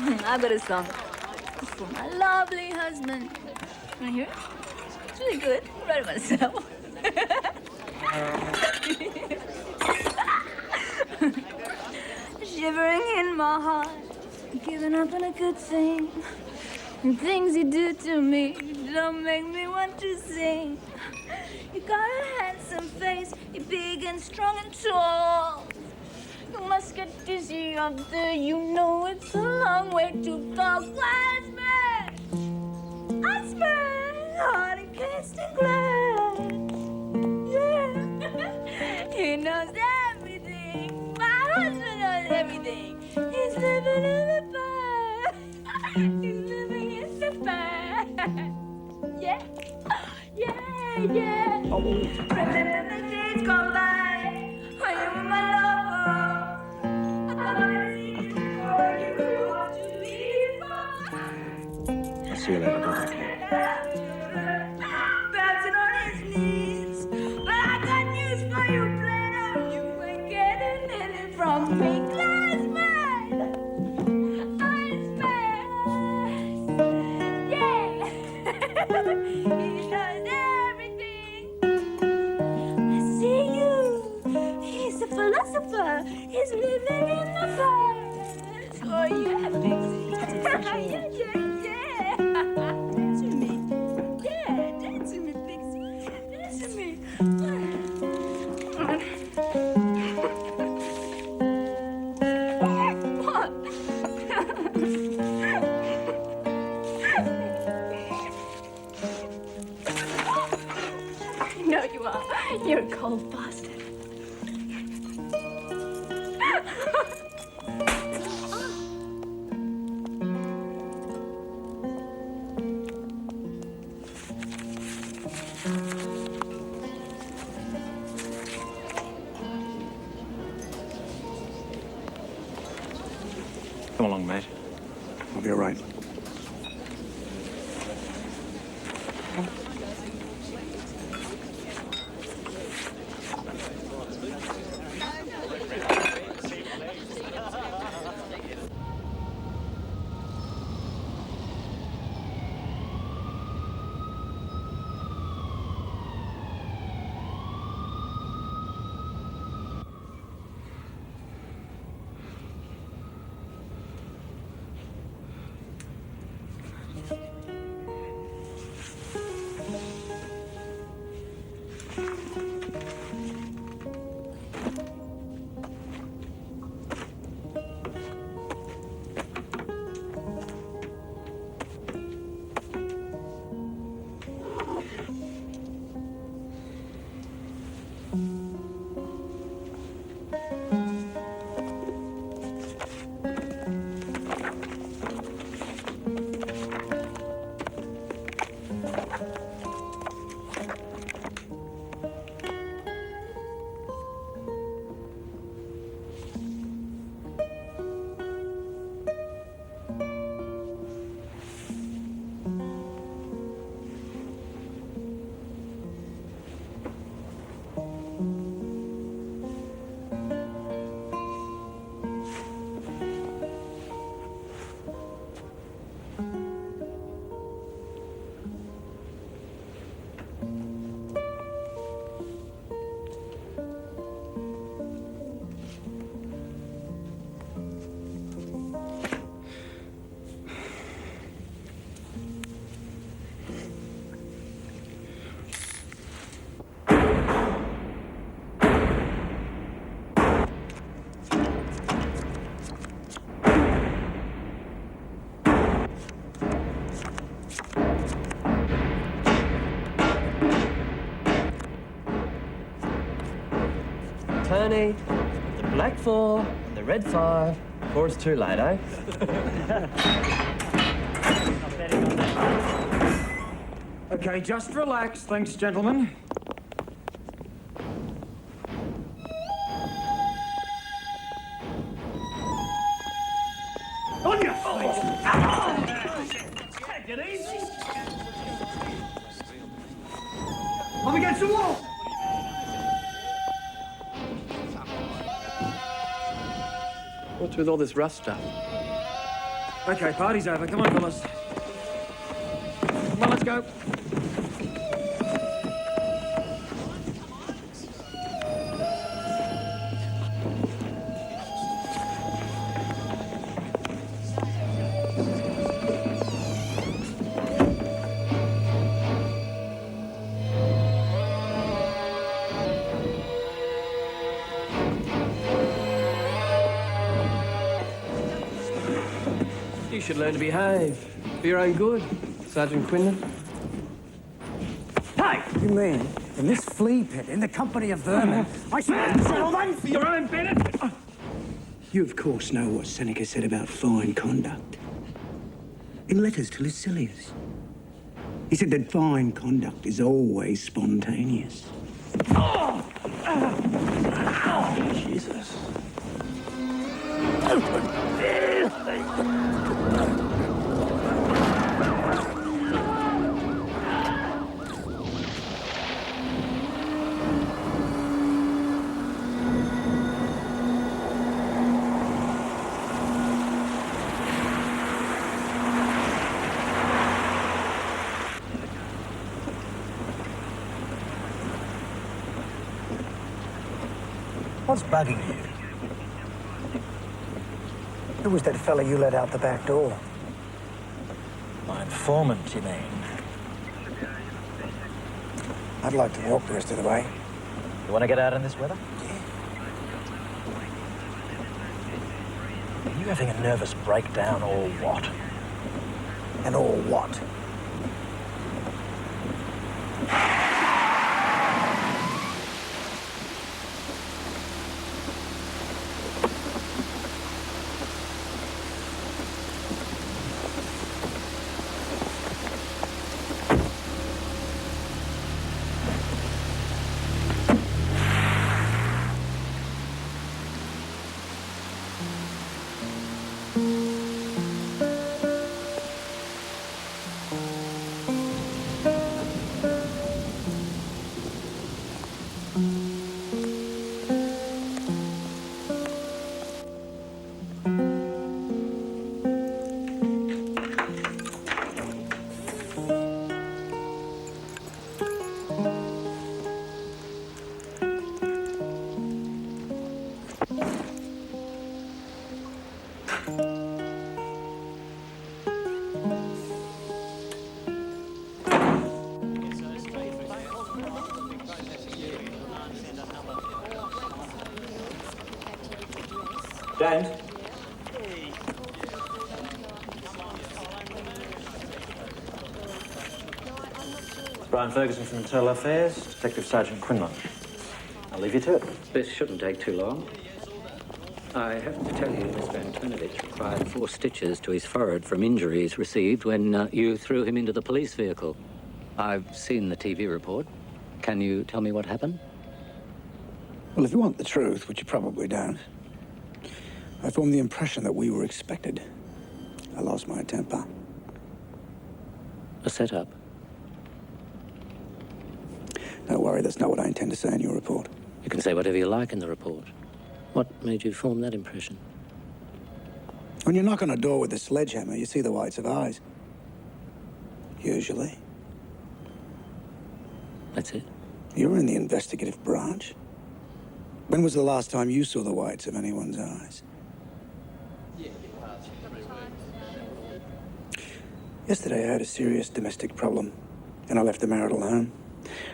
I've got a song for my lovely husband. Wanna hear it? It's really good. I wrote it myself. Shivering in my heart, giving up on a good thing. And things you do to me don't make me want to sing. You got a handsome face, you're big and strong and tall. You must get dizzy up there, you know it's a long way to talk. I spent heart encased in glass. Yeah, he knows everything. My husband knows everything. He's living in the past. He's living in the past. Yeah, yeah, yeah. Remember the days gone by when you were my lover. I've never seen you before. You were born to be fun. I'll see you later. Bye. Bouncing on his knees. But I got news for you, Plato. You ain't getting any from me. Glass man. Ice man. Yeah. He knows everything. I see you. He's a philosopher. He's living in the past. Oh, yeah, Pixie. Yeah, yeah, yeah. Dance with me. Yeah, dance with me, Pixie. Dance with me. What? No, you are. You're a cold bastard. Come along, mate. I'll be all right. Tony, the black 4, the red 5, before it's too late, eh? Okay, just relax. Thanks, gentlemen. On your face! Take it easy. Up against the wall. What's with all this rough stuff? Okay, party's over. Come on, fellas. Come on, let's go. You should learn to behave for your own good, Sergeant Quinlan. Hey! You mean, in this flea pit, in the company of vermin, I should gentlemen For your own benefit. You, of course, know what Seneca said about fine conduct. In letters to Lucilius. He said that fine conduct is always spontaneous. Jesus. What's bugging you? Who was that fella you let out the back door? My informant, you mean? I'd like to walk the rest of the way. You want to get out in this weather? Are you having a nervous breakdown or what? And all what? James? Brian Ferguson from Internal Affairs, Detective Sergeant Quinlans. I'll leave you to it. This shouldn't take too long. I have to tell you, Mr. Antonovich required 4 stitches to his forehead from injuries received when you threw him into the police vehicle. I've seen the TV report. Can you tell me what happened? Well, if you want the truth, which you probably don't, I formed the impression that we were expected. I lost my temper. A setup? Don't worry, that's not what I intend to say in your report. You can say whatever you like in the report. What made you form that impression? When you knock on a door with a sledgehammer, you see the whites of eyes. Usually. That's it? You're in the investigative branch. When was the last time you saw the whites of anyone's eyes? Yesterday I had a serious domestic problem, and I left the marital home.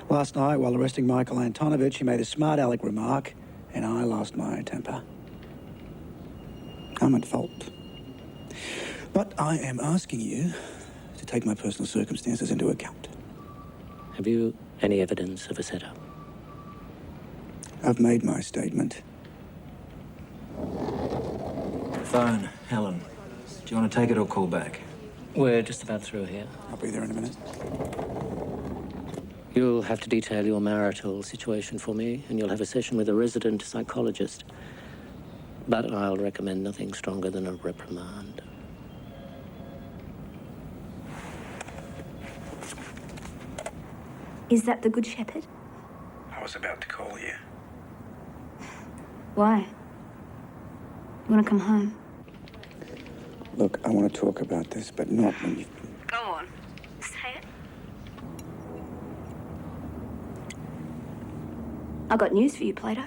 Last night, while arresting Michael Antonovich, he made a smart aleck remark, and I lost my temper. I'm at fault. But I am asking you to take my personal circumstances into account. Have you any evidence of a setup? I've made my statement. Phone, Helen. Do you want to take it or call back? We're just about through here. I'll be there in a minute. You'll have to detail your marital situation for me, and you'll have a session with a resident psychologist. But I'll recommend nothing stronger than a reprimand. Is that the Good Shepherd? I was about to call you. Why? You want to come home? Look, I want to talk about this, but not when you... Go on. Say it. I got news for you, Plato.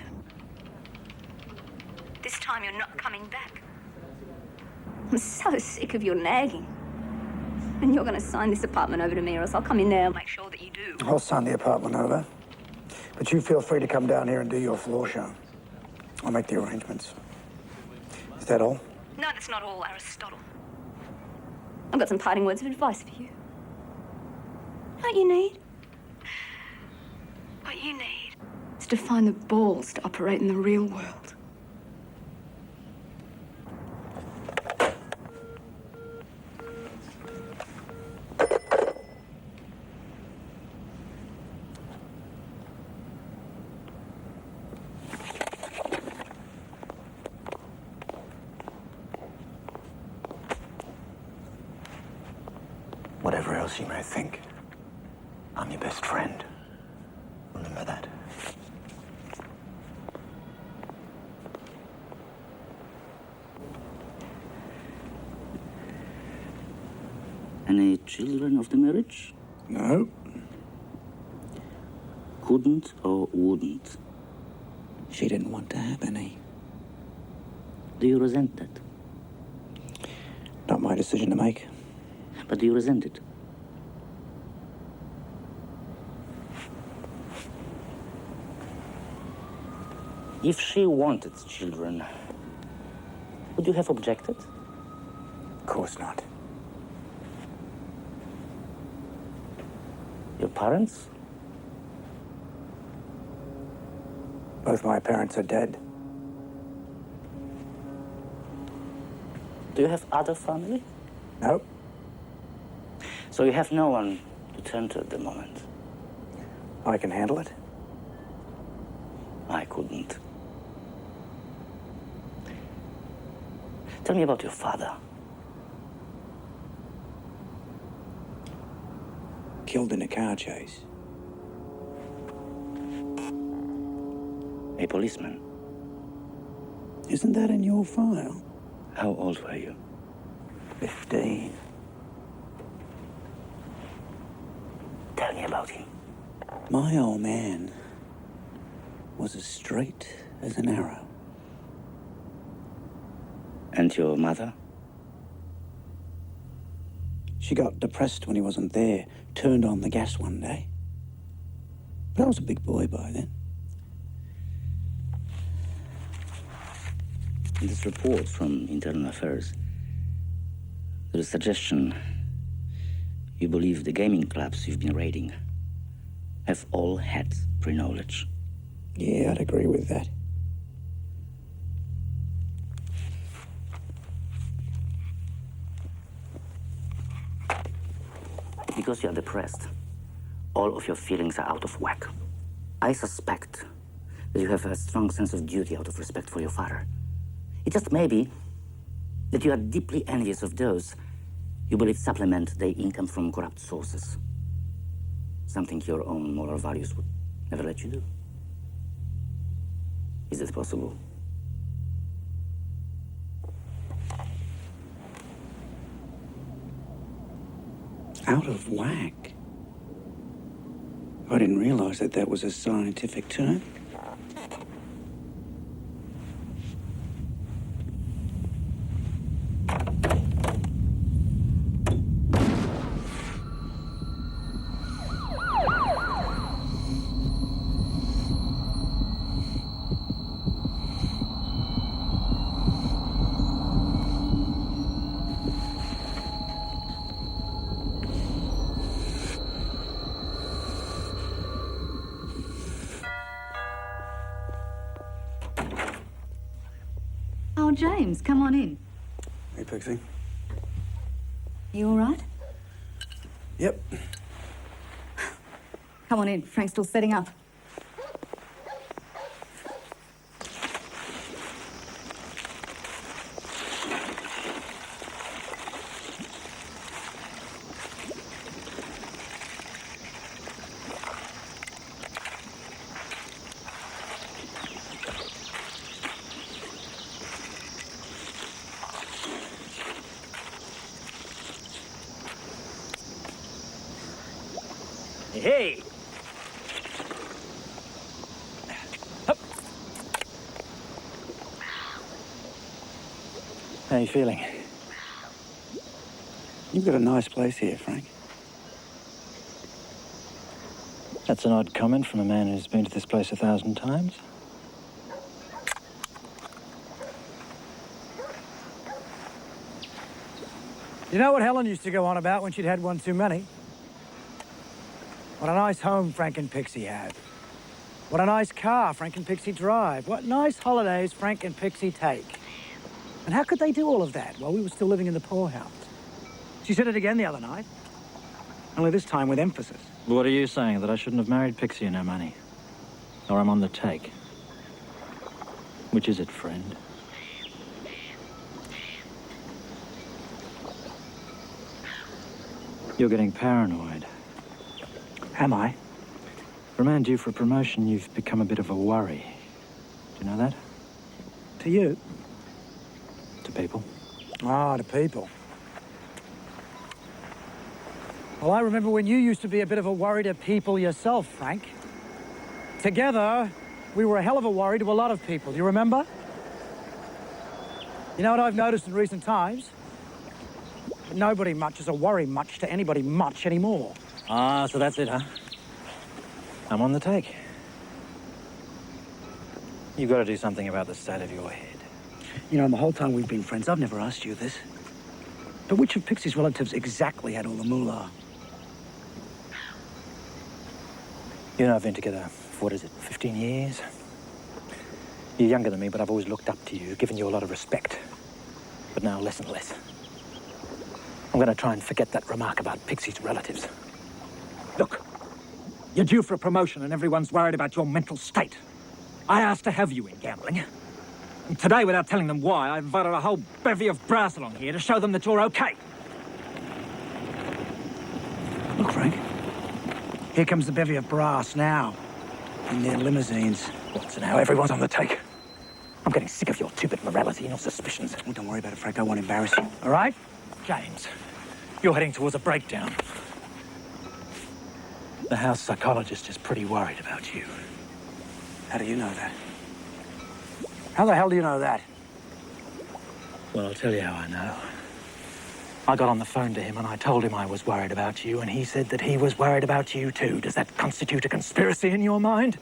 This time you're not coming back. I'm so sick of your nagging. And you're going to sign this apartment over to me, or else I'll come in there and make sure that you do. I'll sign the apartment over. But you feel free to come down here and do your floor show. I'll make the arrangements. Is that all? No, that's not all, Aristotle. I've got some parting words of advice for you. What you need is to find the balls to operate in the real world. Whatever else you may think, I'm your best friend. Remember that. Any children of the marriage? No. Couldn't or wouldn't? She didn't want to have any. Do you resent that? Not my decision to make. But do you resent it? If she wanted children, would you have objected? Of course not. Your parents? Both my parents are dead. Do you have other family? No. So you have no one to turn to at the moment? I can handle it. I couldn't. Tell me about your father. Killed in a car chase. A policeman. Isn't that in your file? How old were you? 15. Tell me about him. My old man was as straight as an arrow. And your mother? She got depressed when he wasn't there, turned on the gas one day. But I was a big boy by then. In this report from Internal Affairs, there is a suggestion you believe the gaming clubs you've been raiding have all had pre-knowledge. Yeah, I'd agree with that. Because you are depressed, all of your feelings are out of whack. I suspect that you have a strong sense of duty out of respect for your father. It just may be that you are deeply envious of those you believe supplement their income from corrupt sources. Something your own moral values would never let you do. Is it possible? Out of whack? I didn't realize that that was a scientific term. Oh, James, come on in. Hey, Pixie. You all right? Yep. Come on in. Frank's still setting up. hey! Hup. How are you feeling? You've got a nice place here, Frank. That's an odd comment from a man who's been to this place 1,000 times. You know what Helen used to go on about when she'd had one too many? What a nice home Frank and Pixie had. What a nice car Frank and Pixie drive. What nice holidays Frank and Pixie take. And how could they do all of that while we were still living in the poorhouse? She said it again the other night, only this time with emphasis. What are you saying, that I shouldn't have married Pixie and her money? Or I'm on the take? Which is it, friend? You're getting paranoid. Am I? For a man due for a promotion, you've become a bit of a worry. Do you know that? To you? To people. Ah, to people. Well, I remember when you used to be a bit of a worry to people yourself, Frank. Together, we were a hell of a worry to a lot of people. Do you remember? You know what I've noticed in recent times? Nobody much is a worry much to anybody much anymore. Ah, so that's it, huh? I'm on the take. You've got to do something about the state of your head. You know, in the whole time we've been friends, I've never asked you this. But which of Pixie's relatives exactly had all the moolah? You and I have been together, what is it, 15 years? You're younger than me, but I've always looked up to you, given you a lot of respect. But now less and less. I'm going to try and forget that remark about Pixie's relatives. Look, you're due for a promotion and everyone's worried about your mental state. I asked to have you in gambling. And today, without telling them why, I invited a whole bevy of brass along here to show them that you're okay. Look, Frank. Here comes the bevy of brass now. In their limousines. What, so now everyone's on the take? I'm getting sick of your two-bit morality and your suspicions. Well, don't worry about it, Frank. I won't embarrass you. All right? James, you're heading towards a breakdown. The house psychologist is pretty worried about you. How do you know that? How the hell do you know that? Well, I'll tell you how I know. I got on the phone to him and I told him I was worried about you, and he said that he was worried about you too. Does that constitute a conspiracy in your mind?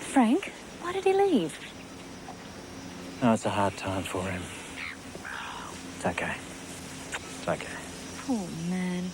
Frank, why did he leave? No, it's a hard time for him. It's okay. It's okay. Poor man.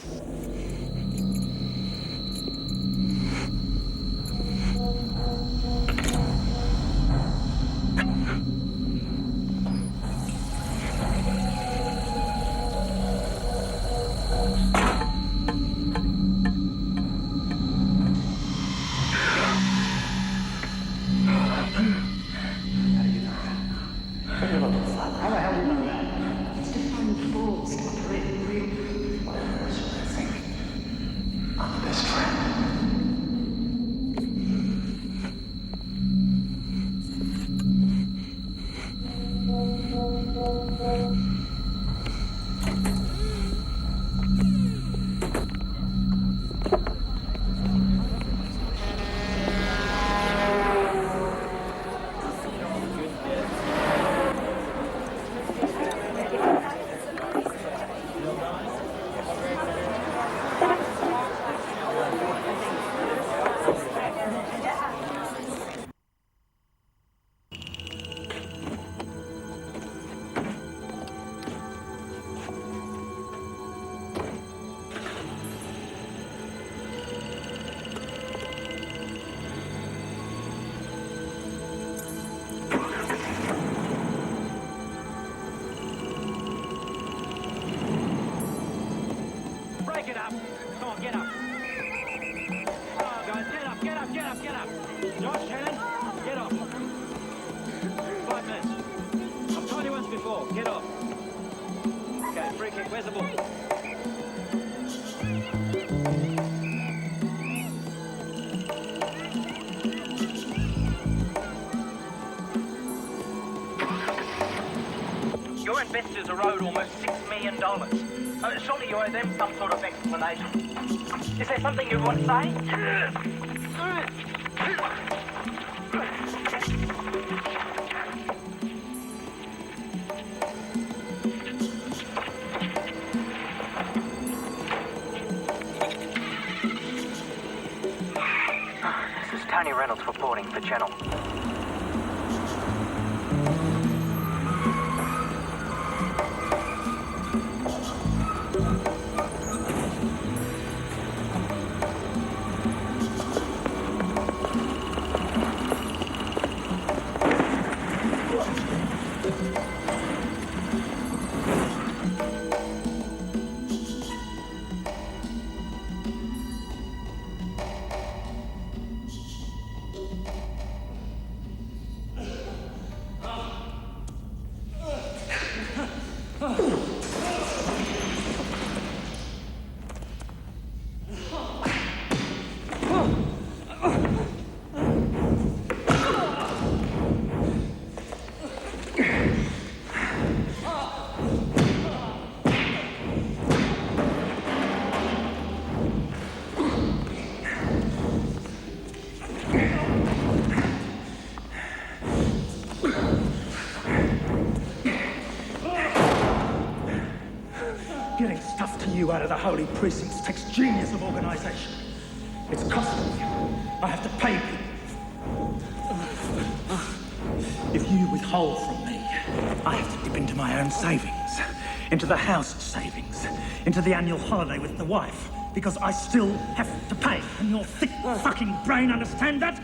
Break it up. Come on, get up. Come on, guys, get up, get up, get up, get up. Josh, Shannon, get off. 5 minutes. I've told you once before, get off. Okay, free kick, where's the ball? Your investors are owed almost $6 million. Surely you owe them some sort of explanation. Is there something you want to say? This is Tony Reynolds reporting for Channel. Getting stuff to you out of the holy precincts takes genius of organisation. It's costing me. I have to pay people. If you withhold from me, I have to dip into my own savings, into the house savings, into the annual holiday with the wife, because I still have to pay. Can your thick fucking brain understand that?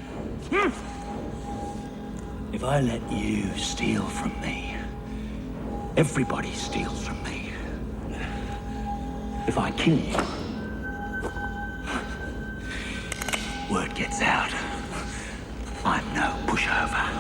If I let you steal from me, everybody steals from me. If I kill you, word gets out. I'm no pushover.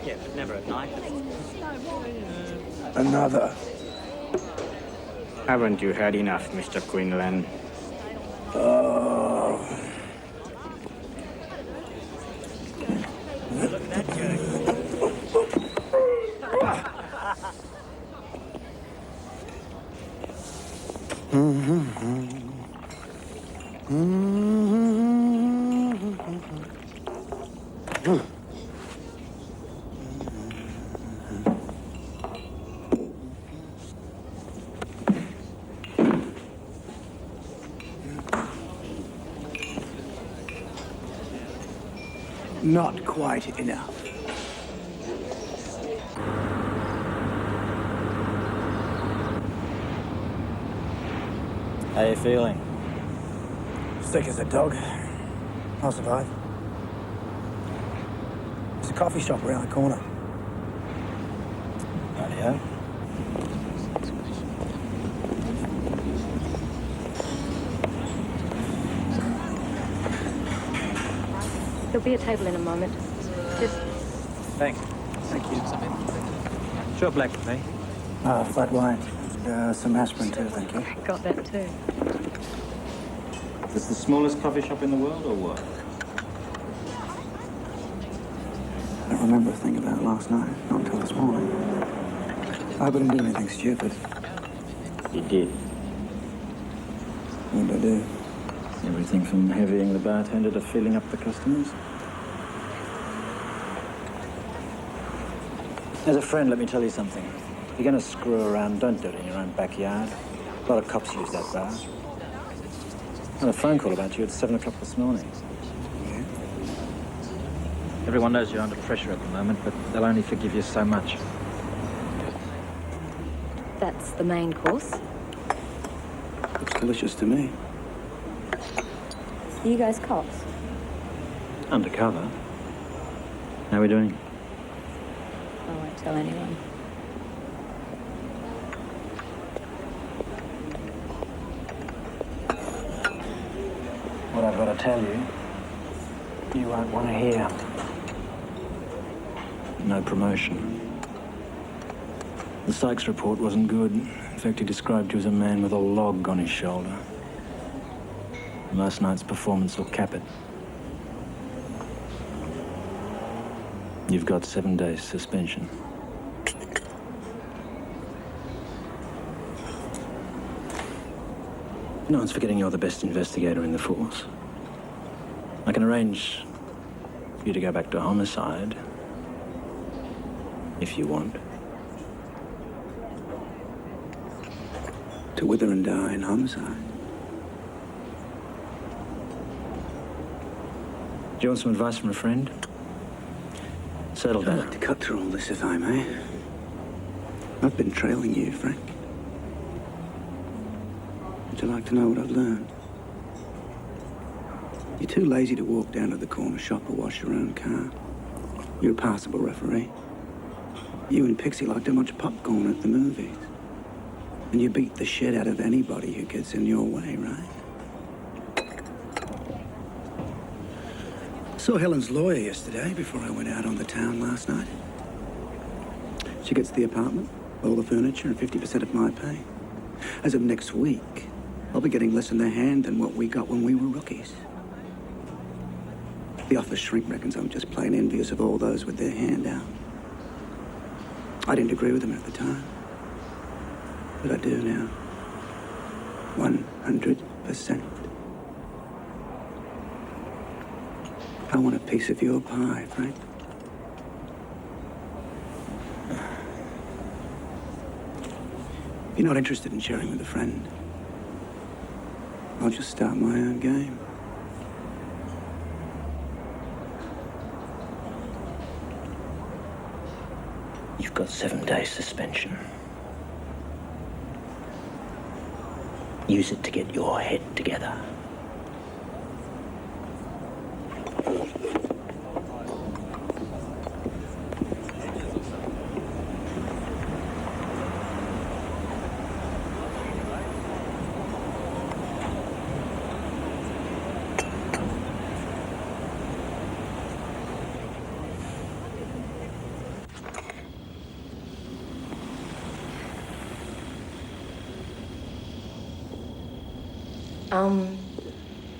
Yeah, but never at night. Another. Haven't you had enough, Mr. Quinlan? Not quite enough. How you feeling? Sick as a dog. I'll survive. There's a coffee shop around the corner. Rightio. There'll be a table in a moment. Just... Thanks. Thank you. Short black with me. Flat white. Some aspirin too, thank you. got that too. Is this the smallest coffee shop in the world, or what? I don't remember a thing about last night, not until this morning. I hope I didn't do anything stupid. You did. What did I do? Everything from heavying the bartender to filling up the customers. As a friend, let me tell you something. If you're going to screw around, don't do it in your own backyard. A lot of cops use that bar. I had a phone call about you at 7 o'clock this morning. Yeah? Everyone knows you're under pressure at the moment, but they'll only forgive you so much. That's the main course. Looks delicious to me. You guys cops? Undercover. How are we doing? I won't tell anyone. What I've got to tell you, you won't want to hear. No promotion. The Sykes report wasn't good. In fact, he described you as a man with a log on his shoulder. Last night's performance will cap it. You've got 7 days suspension. No one's forgetting you're the best investigator in the force. I can arrange for you to go back to homicide, if you want. To wither and die in homicide. Do you want some advice from a friend? Settle down. I'd like to cut through all this, if I may. I've been trailing you, Frank. Would you like to know what I've learned? You're too lazy to walk down to the corner shop or wash your own car. You're a passable referee. You and Pixie like to watch popcorn at the movies. And you beat the shit out of anybody who gets in your way, right? Saw Helen's lawyer yesterday before I went out on the town last night. She gets the apartment, all the furniture, and 50% of my pay. As of next week, I'll be getting less in the hand than what we got when we were rookies. The office shrink reckons I'm just plain envious of all those with their hand out. I didn't agree with them at the time, but I do now. 100%. I want a piece of your pie, Frank. If you're not interested in sharing with a friend, I'll just start my own game. You've got 7 days suspension. Use it to get your head together.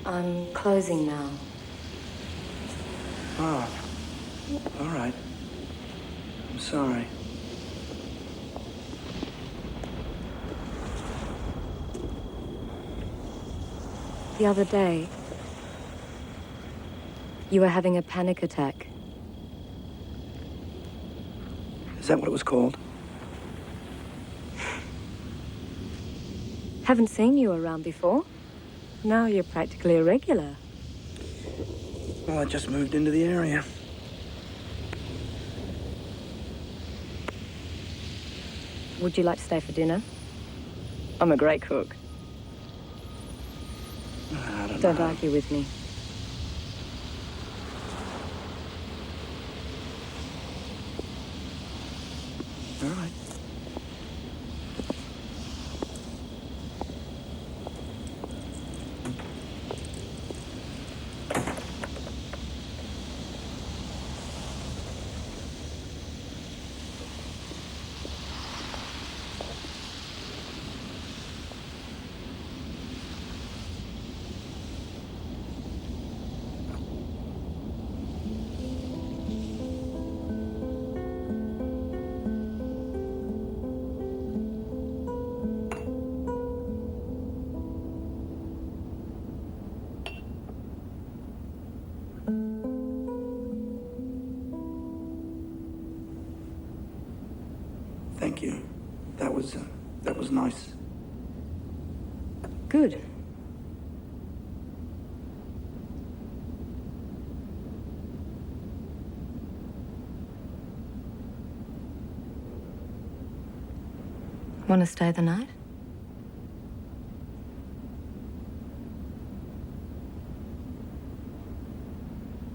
I'm closing now. Oh, all right. I'm sorry. The other day, you were having a panic attack. Is that what it was called? Haven't seen you around before. Now you're practically a regular. Well, I just moved into the area. Would you like to stay for dinner? I'm a great cook. I don't Don't know. argue with me. All right. Thank you. That was nice. Good. Want to stay the night?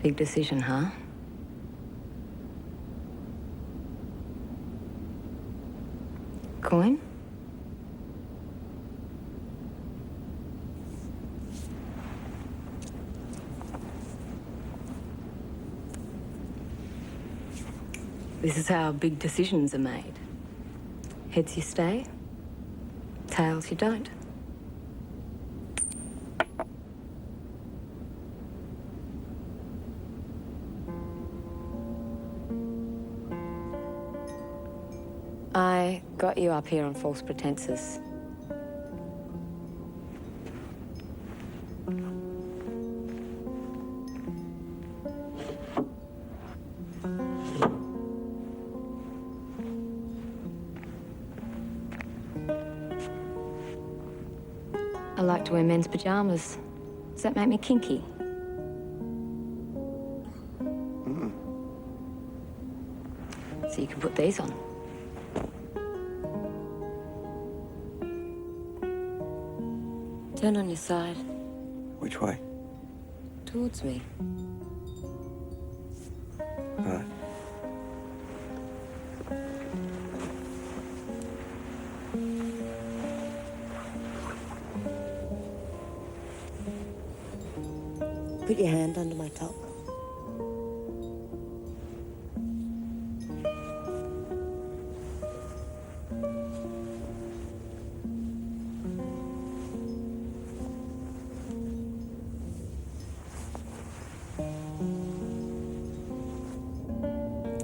Big decision, huh? Coin? This is how big decisions are made. Heads you stay, tails you don't. I got you up here on false pretenses. I like to wear men's pajamas. Does that make me kinky? So you can put these on. Turn on your side. Which way? Towards me. Right. Put your hand under my top.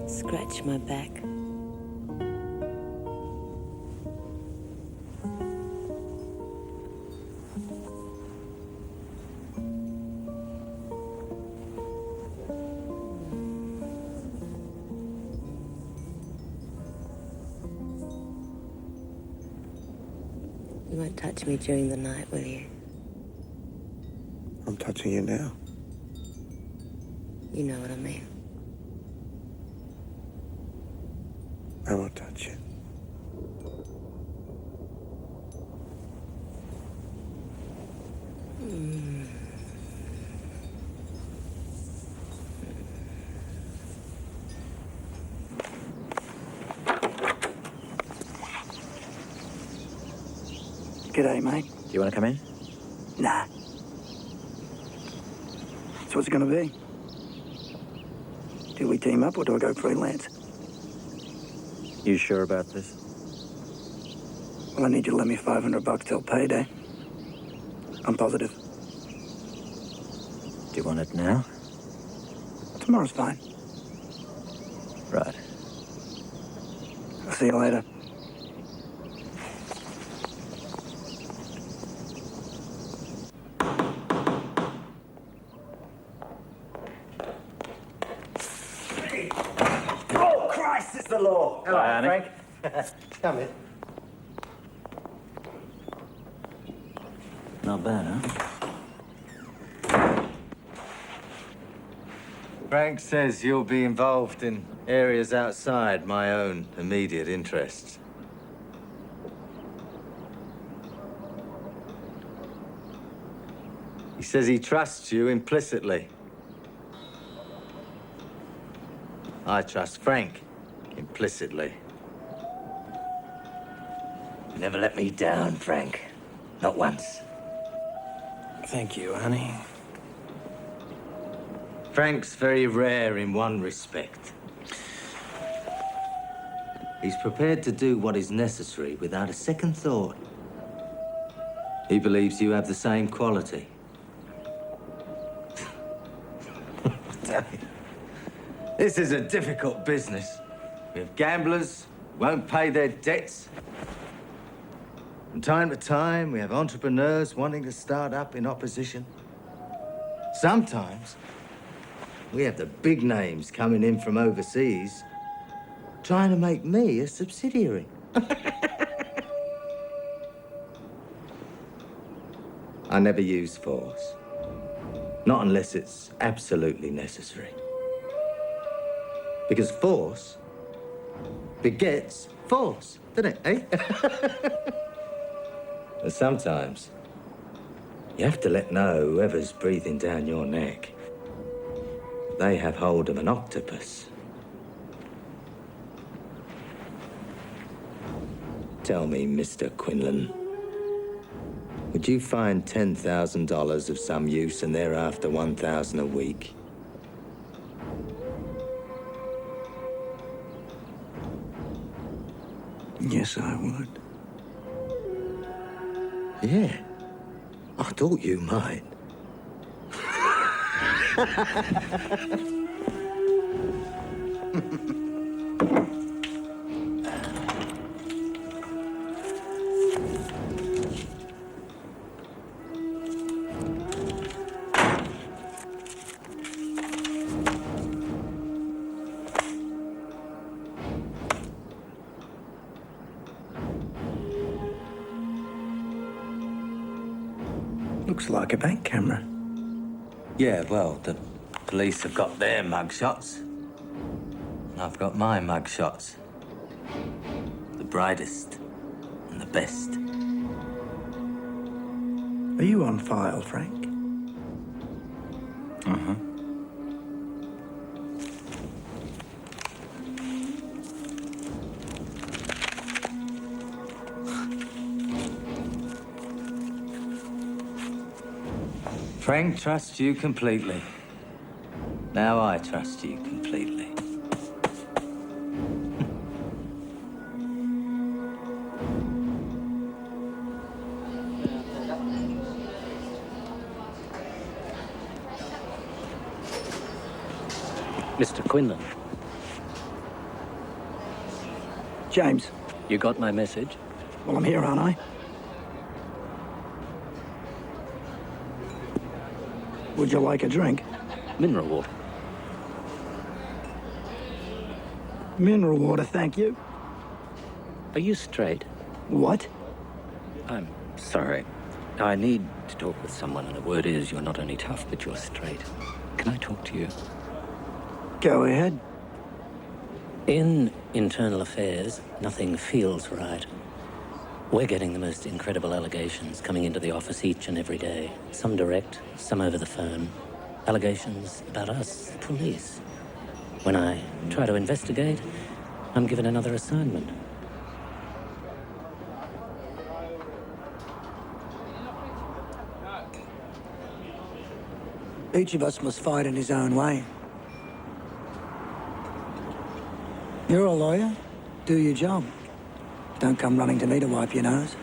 Scratch my back. You won't touch me during the night, will you? I'm touching you now. You know what I mean. I won't touch you. G'day, mate. Do you want to come in? Nah. So what's it gonna be? Do we team up or do I go freelance? You sure about this? Well, I need you to lend me $500 till payday. I'm positive. Do you want it now? Tomorrow's fine. Right. I'll see you later. Oh, Christ, it's the law. Hello, Frank. Come in. Not bad, huh? Frank says you'll be involved in areas outside my own immediate interests. He says he trusts you implicitly. I trust Frank implicitly. You never let me down, Frank. Not once. Thank you, honey. Frank's very rare in one respect. He's prepared to do what is necessary without a second thought. He believes you have the same quality. This is a difficult business. We have gamblers who won't pay their debts. From time to time, we have entrepreneurs wanting to start up in opposition. Sometimes, we have the big names coming in from overseas, trying to make me a subsidiary. I never use force. Not unless it's absolutely necessary. Because force begets force, doesn't it, eh? And sometimes you have to let know whoever's breathing down your neck. They have hold of an octopus. Tell me, Mr. Quinlan, would you find $10,000 of some use and thereafter $1,000 a week? Yes, I would. Yeah, I thought you might. Looks like a bank camera. Yeah, well, the police have got their mugshots. And I've got my mugshots. The brightest and the best. Are you on file, Frank? Uh-huh. Frank trusts you completely. Now I trust you completely. Mr. Quinlan. James. You got my message? Well, I'm here, aren't I? Would you like a drink? Mineral water. Mineral water, thank you. Are you straight? What? I'm sorry. I need to talk with someone, and the word is you're not only tough, but you're straight. Can I talk to you? Go ahead. In internal affairs, nothing feels right. We're getting the most incredible allegations coming into the office each and every day. Some direct, some over the phone. Allegations about us, the police. When I try to investigate, I'm given another assignment. Each of us must fight in his own way. You're a lawyer. Do your job. Don't come running to me to wipe your nose.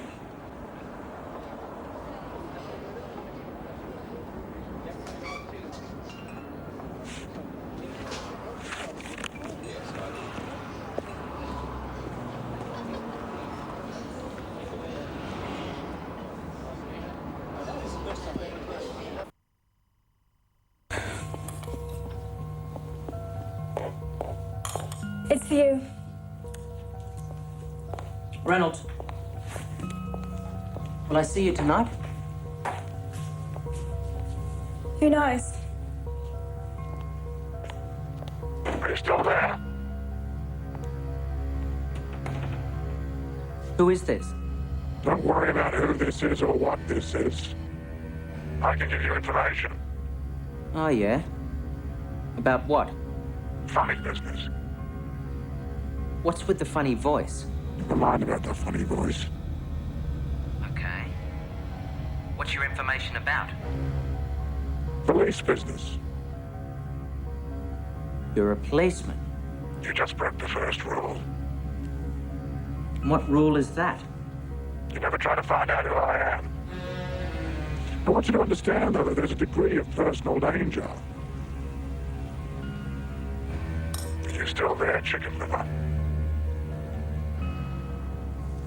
It's for you. Reynolds. Will I see you tonight? Who knows? Are you still there? Who is this? Don't worry about who this is or what this is. I can give you information. Oh, yeah? About what? Funny business. What's with the funny voice? Never mind about the funny voice. Okay. What's your information about? Police business. You're a policeman. You just broke the first rule. And what rule is that? You never try to find out who I am. I want you to understand, though, that there's a degree of personal danger. Are you still there, chicken liver?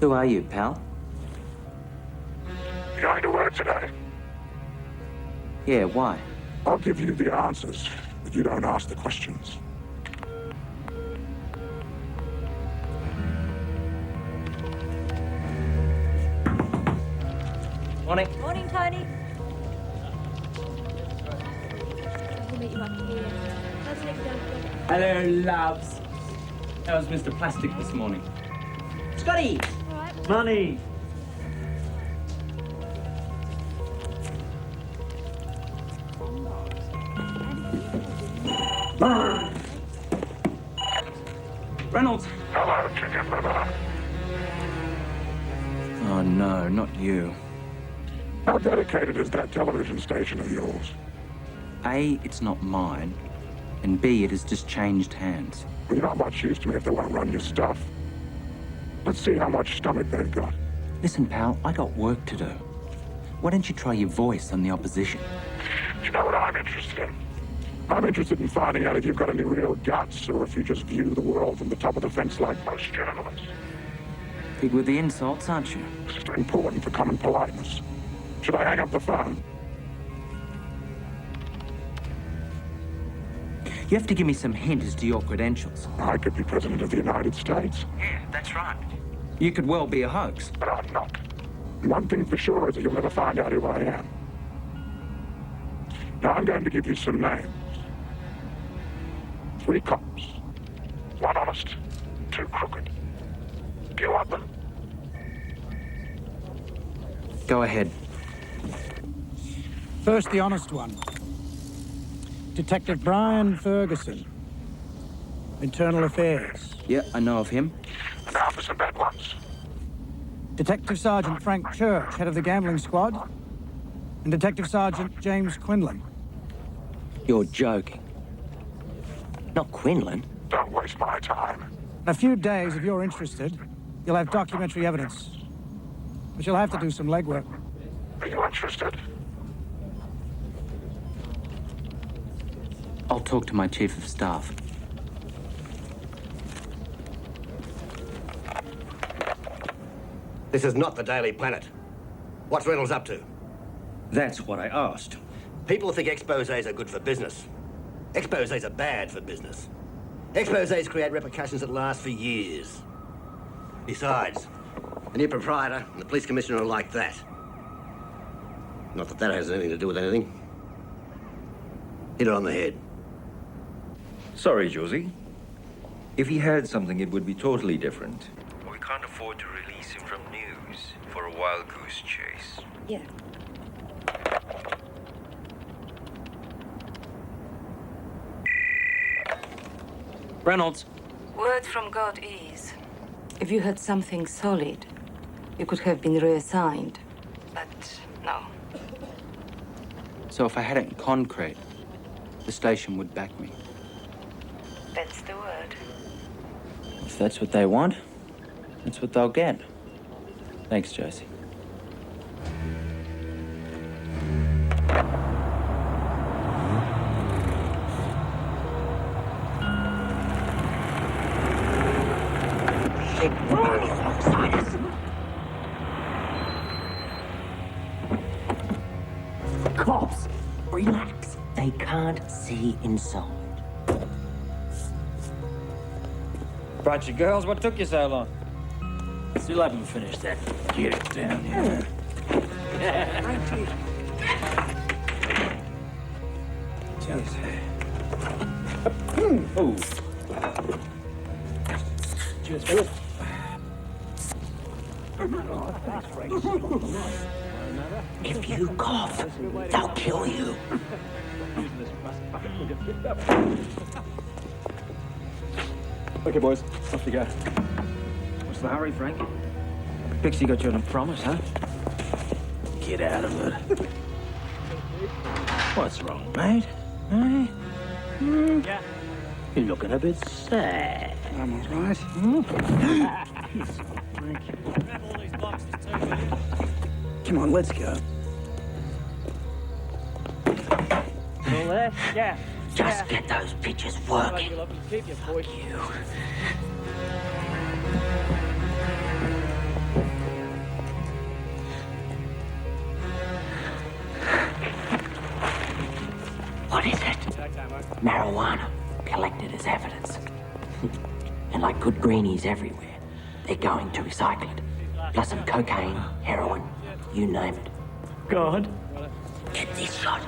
Who are you, pal? You going to work today? Yeah, why? I'll give you the answers, but you don't ask the questions. Morning. Morning, Tony. We'll meet you up here. Let's let you go. Hello, loves. How's Mr. Plastic this morning? Scotty! Money! Reynolds! Hello, chicken liver. Oh, no, not you. How dedicated is that television station of yours? A, it's not mine, and B, it has just changed hands. You're not much use to me if they want to run your stuff. Let's see how much stomach they've got. Listen, pal, I got work to do. Why don't you try your voice on the opposition? Do you know what I'm interested in? I'm interested in finding out if you've got any real guts, or if you just view the world from the top of the fence like most journalists. Big with the insults, aren't you? This is important for common politeness. Should I hang up the phone? You have to give me some hint as to your credentials. I could be President of the United States. Yeah, that's right. You could well be a hoax. But I'm not. One thing for sure is that you'll never find out who I am. Now I'm going to give you some names. 3 cops. 1 honest, 2 crooked. Do you want them? Go ahead. First, the honest one. Detective Brian Ferguson. Internal Affairs. Yeah, I know of him. Now for some bad ones. Detective Sergeant Frank Church, head of the gambling squad. And Detective Sergeant James Quinlan. You're joking. Not Quinlan. Don't waste my time. In a few days, if you're interested, you'll have documentary evidence. But you'll have to do some legwork. Are you interested? I'll talk to my chief of staff. This is not the Daily Planet. What's Reynolds up to? That's what I asked. People think exposés are good for business. Exposés are bad for business. Exposés create repercussions that last for years. Besides, the new proprietor and the police commissioner are like that. Not that that has anything to do with anything. Hit it on the head. Sorry, Josie. If he had something, it would be totally different. We can't afford to release him from news for a wild goose chase. Yeah. Reynolds. Word from God is, if you had something solid, you could have been reassigned. But no. So if I had it in concrete, the station would back me. That's the word. If that's what they want, that's what they'll get. Thanks, Josie. Shit, Barney's alongside us. Cops, relax. They can't see inside. Right, you girls, what took you so long? Still haven't finished that. Get it down here. Cheers. Oh. Cheers, Philip. If you cough, they'll kill you. Okay, boys, off you go. What's the hurry, Frank? Pixie got you on a promise, huh? Get out of it. What's wrong, mate? Eh? Yeah. You're looking a bit sad. I'm all right. Grab all these boxes too, will you? Come on, let's go. All there? Yeah. Just get those pictures working. Keep your voice. You. What is it? Marijuana, collected as evidence. And like good greenies everywhere, they're going to recycle it. Plus some cocaine, heroin, you name it. God. Get this shot.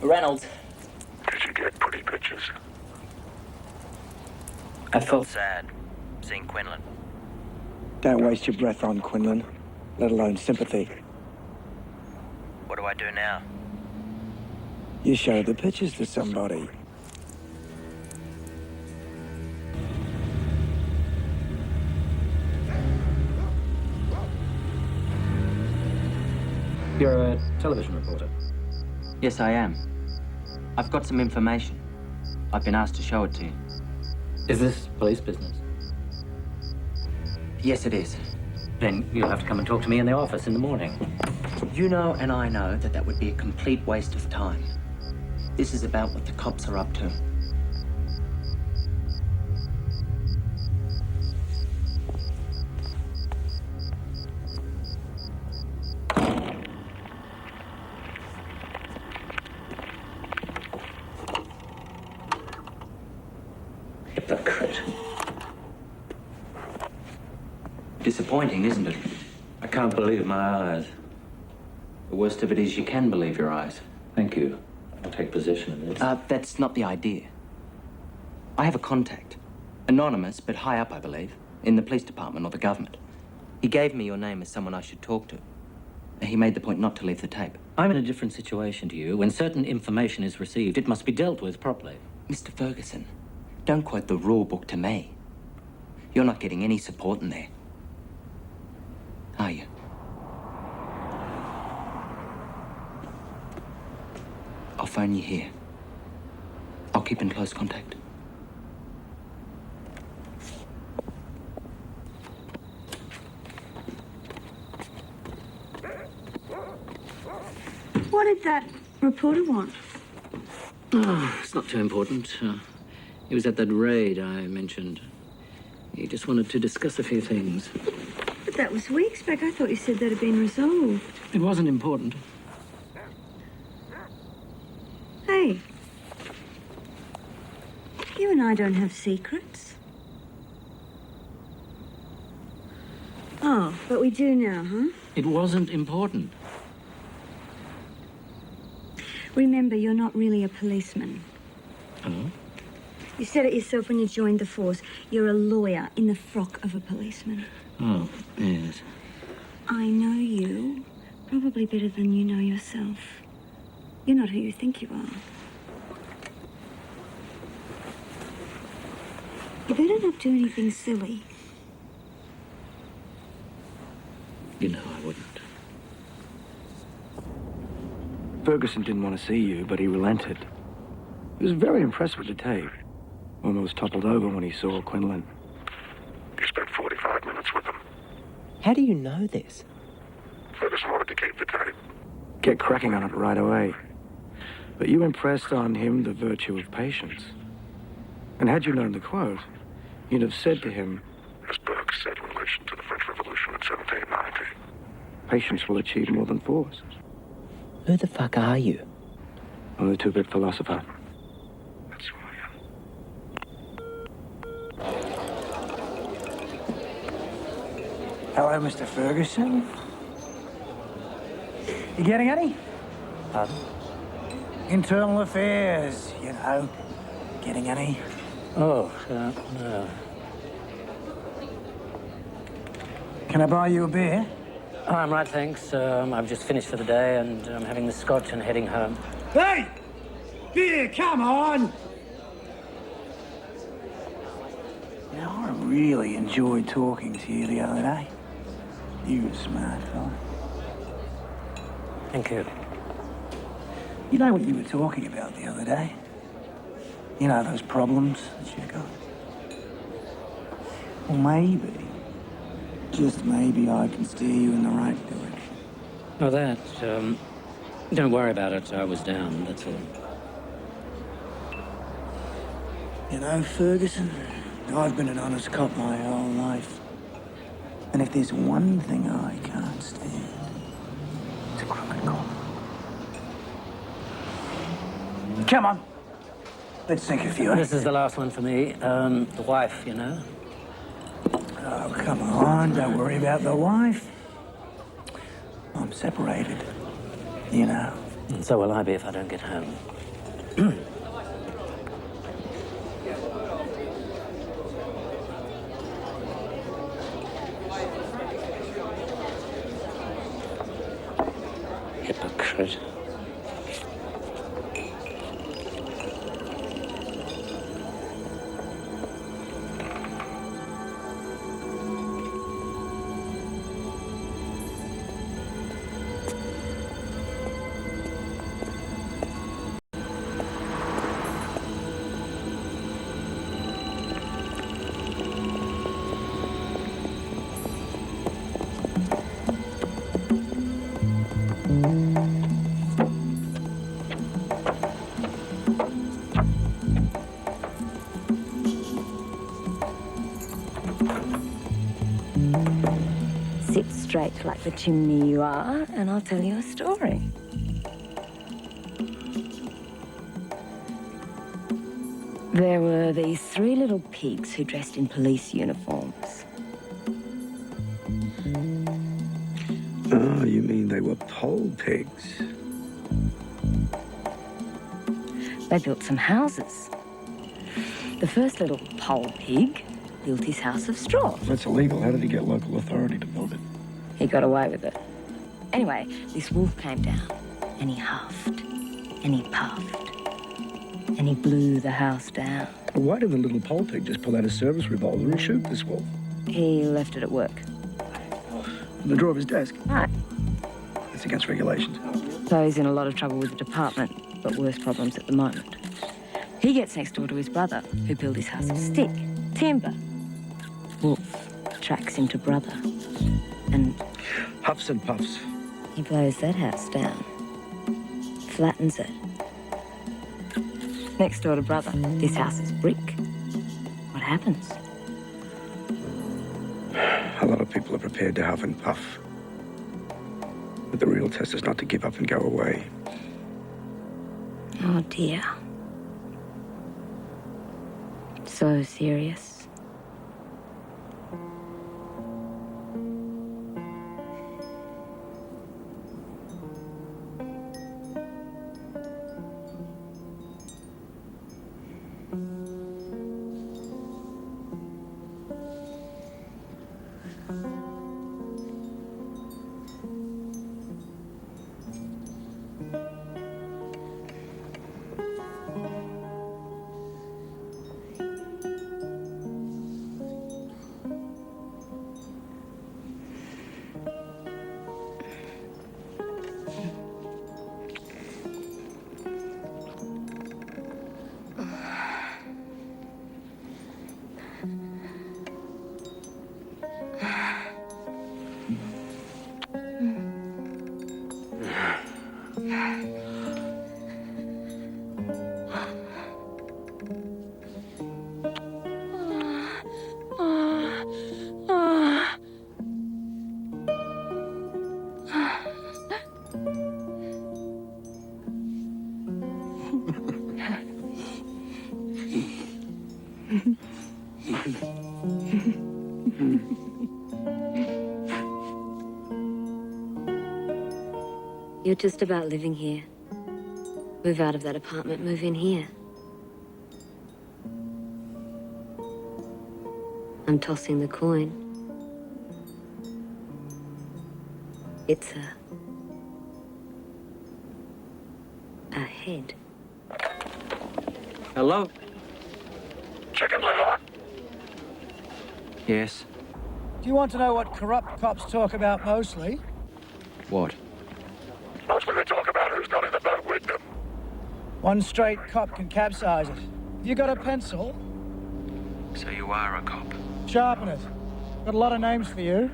Reynolds. Did you get pretty pictures? I felt Sad seeing Quinlan. Don't waste your breath on Quinlan, let alone sympathy. What do I do now? You show the pictures to somebody. You're a television reporter. Yes, I am. I've got some information. I've been asked to show it to you. Is this police business? Yes, it is. Then you'll have to come and talk to me in the office in the morning. You know and I know that that would be a complete waste of time. This is about what the cops are up to. Hypocrite. Disappointing, isn't it? I can't believe my eyes. The worst of it is you can believe your eyes. Thank you. I'll take possession of this. That's not the idea. I have a contact. Anonymous, but high up, I believe. In the police department or the government. He gave me your name as someone I should talk to. He made the point not to leave the tape. I'm in a different situation to you. When certain information is received, it must be dealt with properly. Mr. Ferguson, don't quote the rule book to me. You're not getting any support in there. Are you? I'll phone you here. I'll keep in close contact. What did that reporter want? Oh, it's not too important. He was at that raid I mentioned. He just wanted to discuss a few things. But that was weeks back. I thought you said that had been resolved. It wasn't important. Hey. You and I don't have secrets. Oh, but we do now, huh? It wasn't important. Remember, you're not really a policeman. Oh? You said it yourself when you joined the force. You're a lawyer in the frock of a policeman. Oh, yes. I know you probably better than you know yourself. You're not who you think you are. You better not do anything silly. You know I wouldn't. Ferguson didn't want to see you, but he relented. He was very impressed with the tape. Almost toppled over when he saw Quinlan. You spent 45 minutes with him. How do you know this? Ferguson wanted to keep the tape. Get cracking on it right away. But you impressed on him the virtue of patience. And had you known the quote, you'd have said to him, As Burke said in relation to the French Revolution in 1790. patience will achieve more than force. Who the fuck are you? I'm the two-bit philosopher. That's who I am. Hello, Mr. Ferguson. You getting any? Pardon? Internal affairs, you know. Getting any? Oh, no. Can I buy you a beer? Oh, I'm right, thanks. I've just finished for the day and I'm having the scotch and heading home. Hey! Beer, come on! You know, I really enjoyed talking to you the other day. You were smart, fella. Thank you. You know what you were talking about the other day? You know, those problems that you got? Well, maybe, just maybe I can steer you in the right direction. Oh, that, don't worry about it. I was down, that's all. You know, Ferguson, I've been an honest cop my whole life. And if there's one thing I can't stand, it's a crooked cop. Come on. Let's sink a few. This is the last one for me. The wife, you know. Oh, come on. Don't worry about the wife. I'm separated, you know. And so will I be if I don't get home. straight like the chimney you are, and I'll tell you a story. There were these three little pigs who dressed in police uniforms. Oh, you mean they were pole pigs? They built some houses. The first little pole pig built his house of straw. That's illegal. How did he get local authority to build it? He got away with it. Anyway, this wolf came down, and he huffed, and he puffed, and he blew the house down. Well, why did the little pole pig just pull out a service revolver and shoot this wolf? He left it at work. In the drawer of his desk? Right. It's against regulations. So he's in a lot of trouble with the department, but worse problems at the moment. He gets next door to his brother, who built his house of stick, timber. Wolf tracks him to brother, and... Huffs and puffs. He blows that house down, flattens it. Next door to brother, this house is brick. What happens? A lot of people are prepared to huff and puff. But the real test is not to give up and go away. Oh, dear. So serious. You're just about living here. Move out of that apartment, move in here. I'm tossing the coin. It's a head. Hello? Chicken liver. Yes. Do you want to know what corrupt cops talk about mostly? What? Mostly they talk about who's not in the boat with them. One straight cop can capsize it. You got a pencil? So you are a cop? Sharpen it. Got a lot of names for you.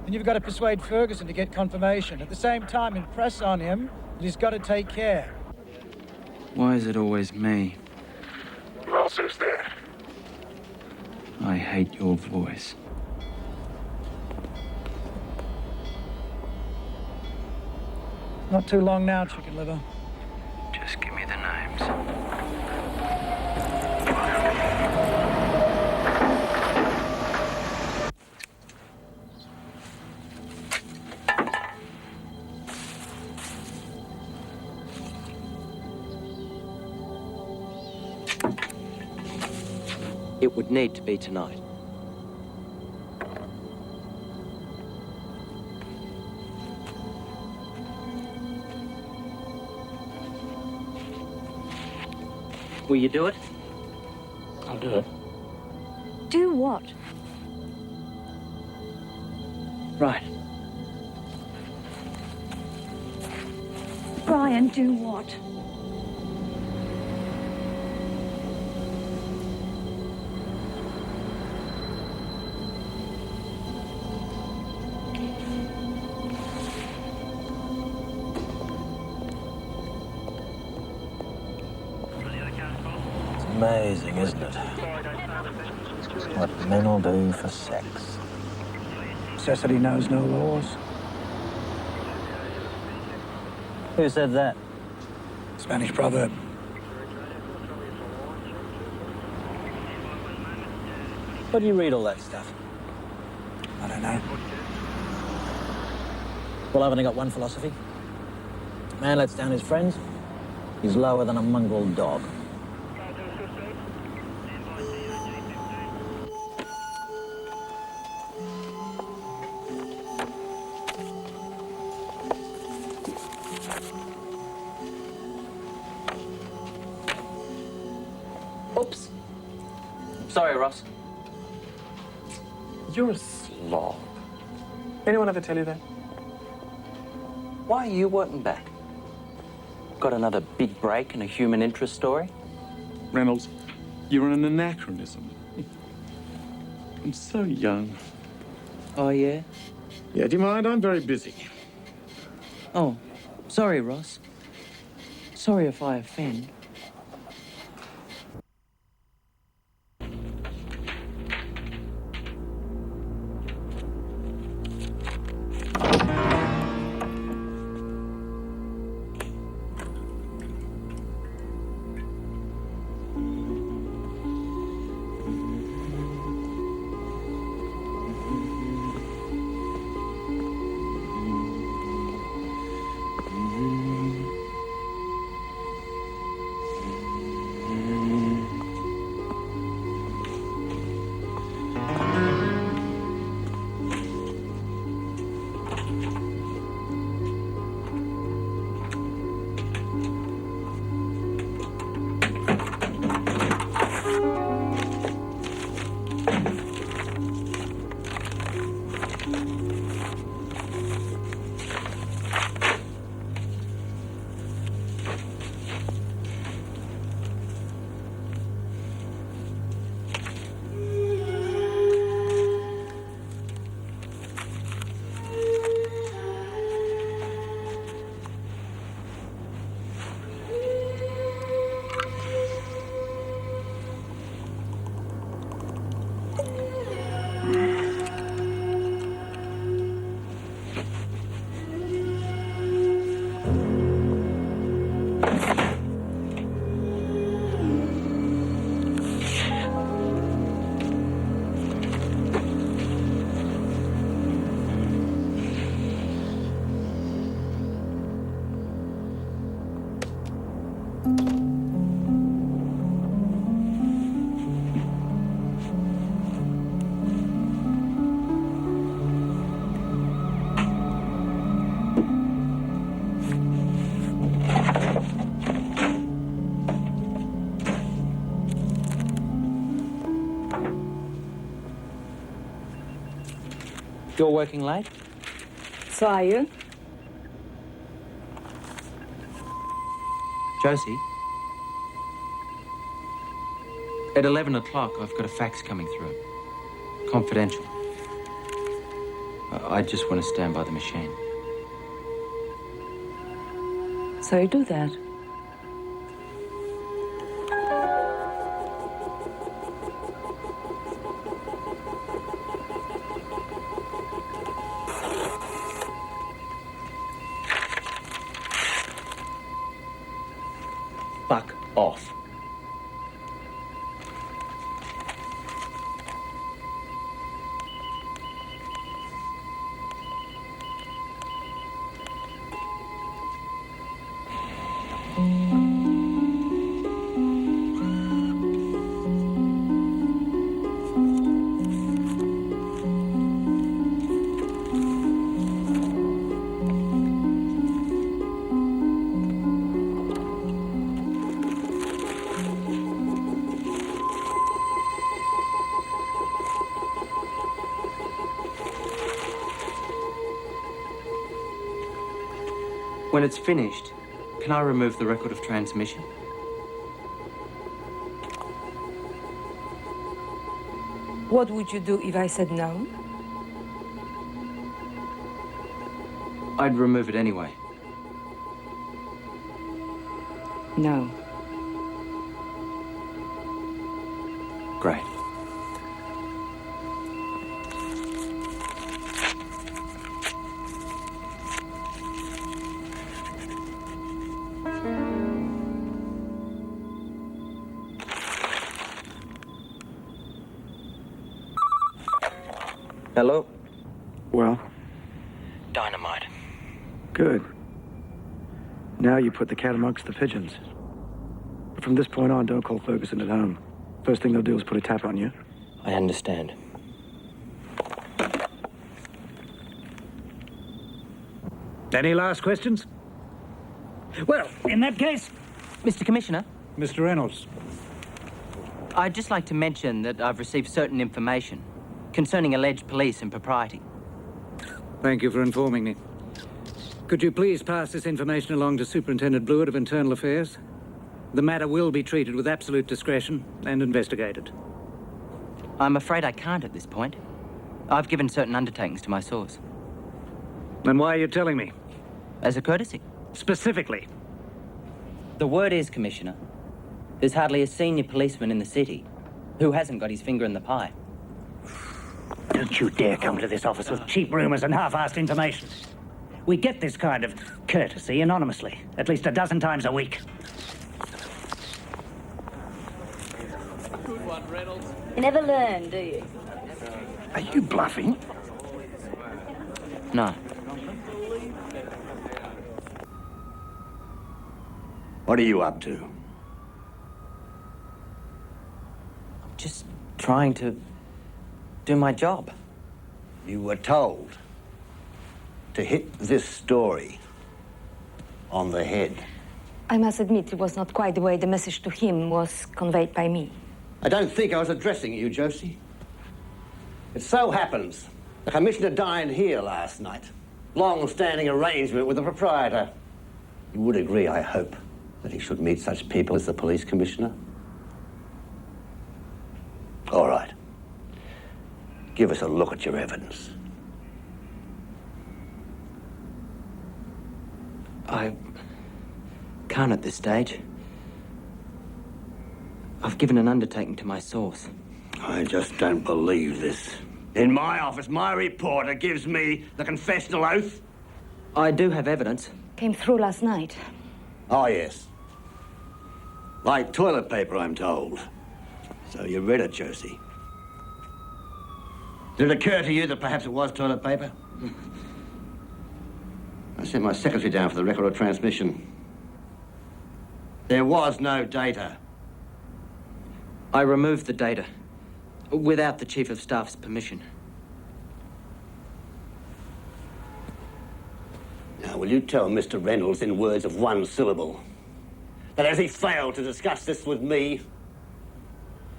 And you've got to persuade Ferguson to get confirmation. At the same time, impress on him that he's got to take care. Why is it always me? Who else is there? I hate your voice. Not too long now, chicken liver. Just give me the names. It would need to be tonight. Will you do it? I'll do it. Do what? Right. Brian, do what? Amazing, isn't it? What men will do for sex. necessity knows no laws. Who said that? Spanish proverb. Where do you read all that stuff? I don't know. Well, I've only got one philosophy. Man lets down his friends, he's lower than a mongrel dog. Oops. Sorry, Ross. You're a slob. Anyone ever tell you that? Why are you working back? Got another big break in a human interest story? Reynolds, you're an anachronism. I'm so young. Oh, yeah? Yeah, do you mind? I'm very busy. Oh, sorry, Ross. Sorry if I offend. You're working late? So are you? Josie? At 11 o'clock, I've got a fax coming through. Confidential. I just want to stand by the machine. So you do that. Fuck off. When it's finished, can I remove the record of transmission? What would you do if I said no? I'd remove it anyway. No. Great. Hello? Well, Dynamite. good. Now you put the cat amongst the pigeons. But from this point on, don't call Ferguson at home. First thing they'll do is put a tap on you. I understand. Any last questions? Well, in that case... Mr. Commissioner? Mr. Reynolds. I'd just like to mention that I've received certain information concerning alleged police impropriety. Thank you for informing me. Could you please pass this information along to Superintendent Blewett of Internal Affairs? The matter will be treated with absolute discretion and investigated. I'm afraid I can't at this point. I've given certain undertakings to my source. Then why are you telling me? As a courtesy. Specifically? The word is, Commissioner, there's hardly a senior policeman in the city who hasn't got his finger in the pie. Don't you dare come to this office with cheap rumors and half-assed information. We get this kind of courtesy anonymously, at least a dozen times a week. Good one, Reynolds. You never learn, do you? Are you bluffing? No. What are you up to? I'm just trying to do my job. You were told to hit this story on the head. I must admit it was not quite the way the message to him was conveyed by me. I don't think I was addressing you, Josie. It so happens the Commissioner dined here last night. Long-standing arrangement with the proprietor. You would agree, I hope, that he should meet such people as the police commissioner? All right. Give us a look at your evidence. I can't at this stage. I've given an undertaking to my source. I just don't believe this. In my office, my reporter gives me the confessional oath. I do have evidence. Came through last night. Oh, yes. Like toilet paper, I'm told. So you read it, Josie. Did it occur to you that perhaps it was toilet paper? I sent my secretary down for the record of transmission. There was no data. I removed the data without the Chief of Staff's permission. Now, will you tell Mr. Reynolds in words of one syllable that as he failed to discuss this with me,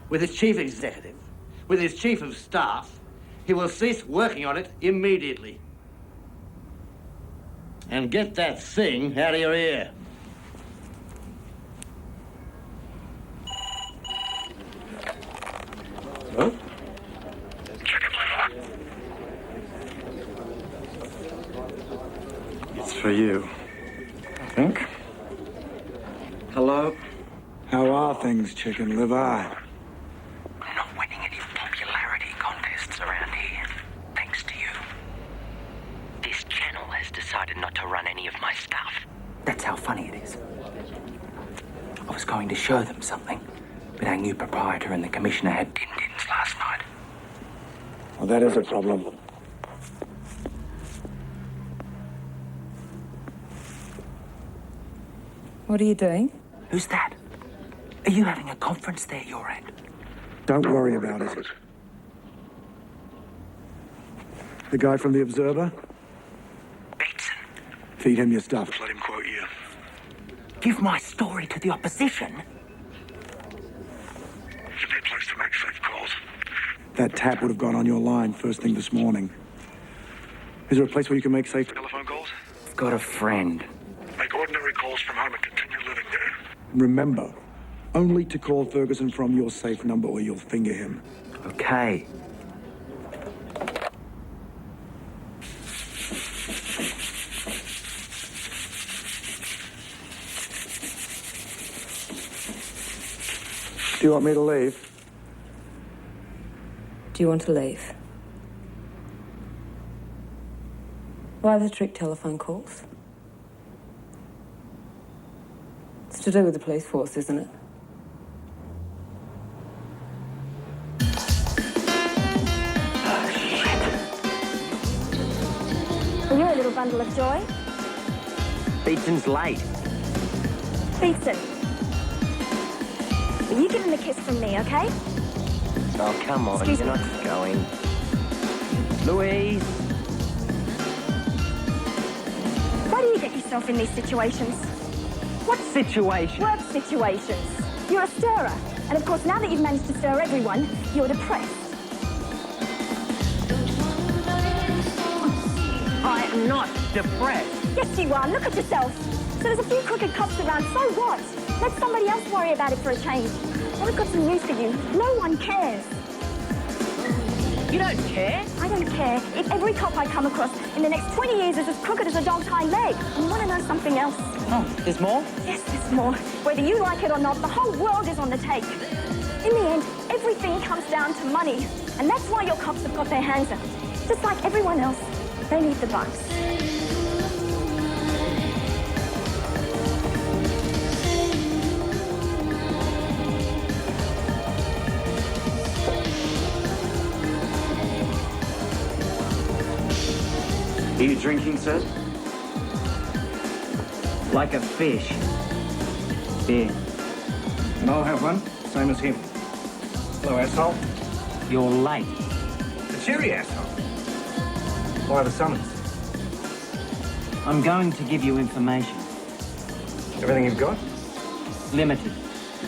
with his Chief Executive, with his Chief of Staff, he will cease working on it immediately. And get that thing out of your ear. Huh? It's for you, I think. Hello? How are things, Chicken Liver? I'm not winning any popularity contests around here, thanks to you. This channel has decided not to run any of my stuff. That's how funny it is. I was going to show them something, but our new proprietor and the commissioner had din-dins last night. Well, that is a problem. What are you doing? Who's that? Are you having a conference there, your end? Don't worry about it. The guy from the Observer? Bateson. Feed him your stuff. Let him quote you. Give my story to the opposition? Should be a place to make safe calls. That tap would have gone on your line first thing this morning. Is there a place where you can make safe Telephone calls? I've got a friend. Make ordinary calls from home and continue living there. Remember, only to call Ferguson from your safe number or you'll finger him. Okay. Do you want me to leave? Do you want to leave? Why the trick telephone calls? It's to do with the police force, isn't it? of joy? Beatson's late. Beatson. You give him a kiss from me, okay? Oh, come on, Excuse you're me. not going. Louise! Why do you get yourself in these situations? What situation? Work situations. You're a stirrer. And of course, now that you've managed to stir everyone, you're depressed. I am not depressed. Yes, you are. Look at yourself. So there's a few crooked cops around. So what? Let somebody else worry about it for a change. Well, I've got some news for you. No one cares. You don't care? I don't care if every cop I come across in the next 20 years is as crooked as a dog's hind leg. And you want to know something else? Oh, there's more? Yes, there's more. Whether you like it or not, the whole world is on the take. In the end, everything comes down to money. And that's why your cops have got their hands up. Just like everyone else, they need the bucks. Are you drinking, sir? Like a fish. Beer. And I'll have one, same as him. Hello, asshole. You're late. The cheery asshole. Why the summons? I'm going to give you information. Everything you've got? Limited.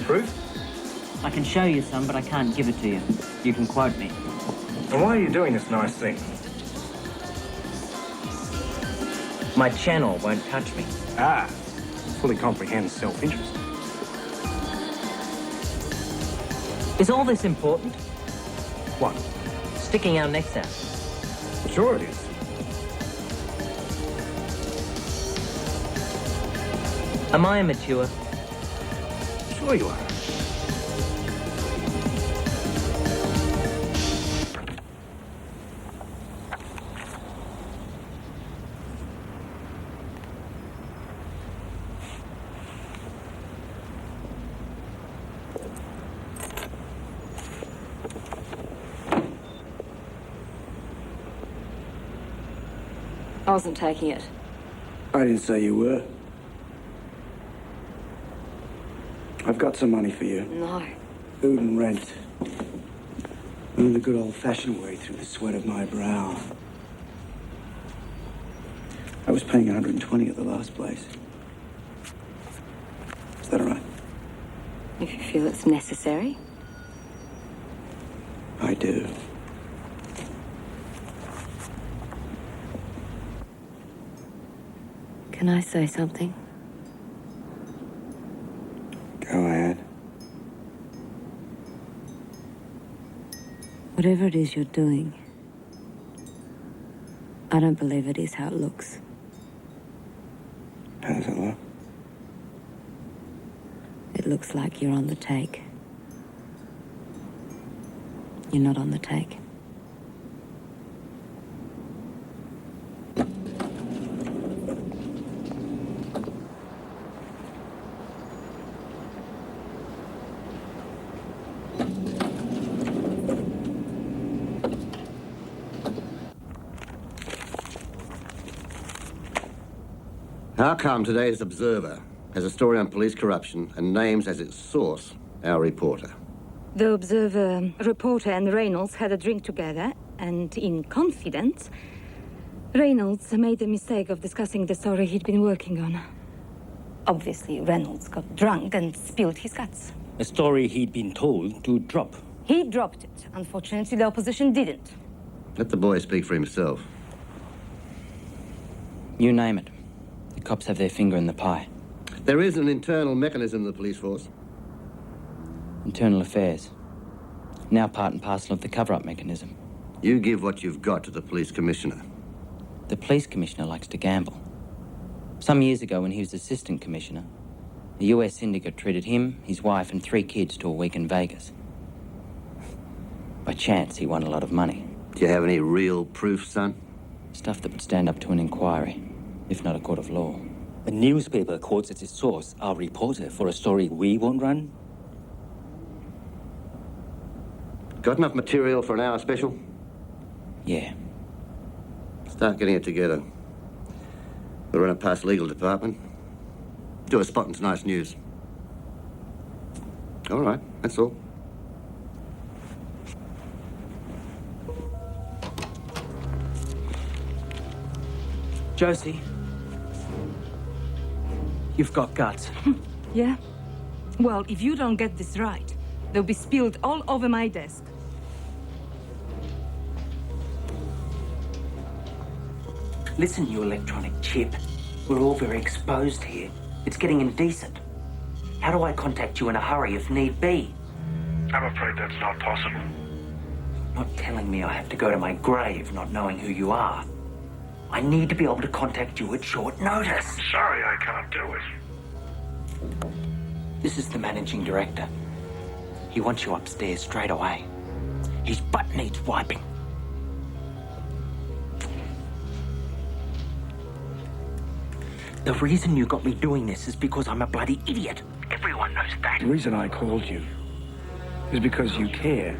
Proof? I can show you some, but I can't give it to you. You can quote me. And why are you doing this nice thing? My channel won't touch me. Ah, fully comprehends self-interest. Is all this important? What? Sticking our necks out. Sure it is. Am I immature? Sure you are. I wasn't taking it. I didn't say you were. I've got some money for you. No. Food and rent. Only the good old-fashioned way through the sweat of my brow. I was paying 120 at the last place. Is that all right? If you feel it's necessary. I do. Can I say something? Go ahead. Whatever it is you're doing, I don't believe it is how it looks. How does it look? It looks like you're on the take. You're not on the take. How come today's Observer has a story on police corruption and names as its source our reporter? The Observer reporter and Reynolds had a drink together, and in confidence, Reynolds made the mistake of discussing the story he'd been working on. Obviously, Reynolds got drunk and spilled his guts. A story he'd been told to drop. He dropped it. Unfortunately, the opposition didn't. Let the boy speak for himself. You name it. The cops have their finger in the pie. There is an internal mechanism in the police force. Internal affairs. Now part and parcel of the cover-up mechanism. You give what you've got to the police commissioner. The police commissioner likes to gamble. Some years ago, when he was assistant commissioner, the US syndicate treated him, his wife, and 3 kids to a week in Vegas. By chance, he won a lot of money. Do you have any real proof, son? Stuff that would stand up to an inquiry, if not a court of law. A newspaper quotes as its source our reporter for a story we won't run? Got enough material for an hour special? Yeah. Start getting it together. We run it past legal department. Do a spot in tonight's news. All right, that's all. Josie, you've got guts. Yeah? Well, if you don't get this right, they'll be spilled all over my desk. Listen, you electronic chip. We're all very exposed here. It's getting indecent. How do I contact you in a hurry if need be? I'm afraid that's not possible. Not telling me I have to go to my grave not knowing who you are. I need to be able to contact you at short notice. Sorry, I can't do it. This is the managing director. He wants you upstairs straight away. His butt needs wiping. The reason you got me doing this is because I'm a bloody idiot. Everyone knows that. The reason I called you is because you care.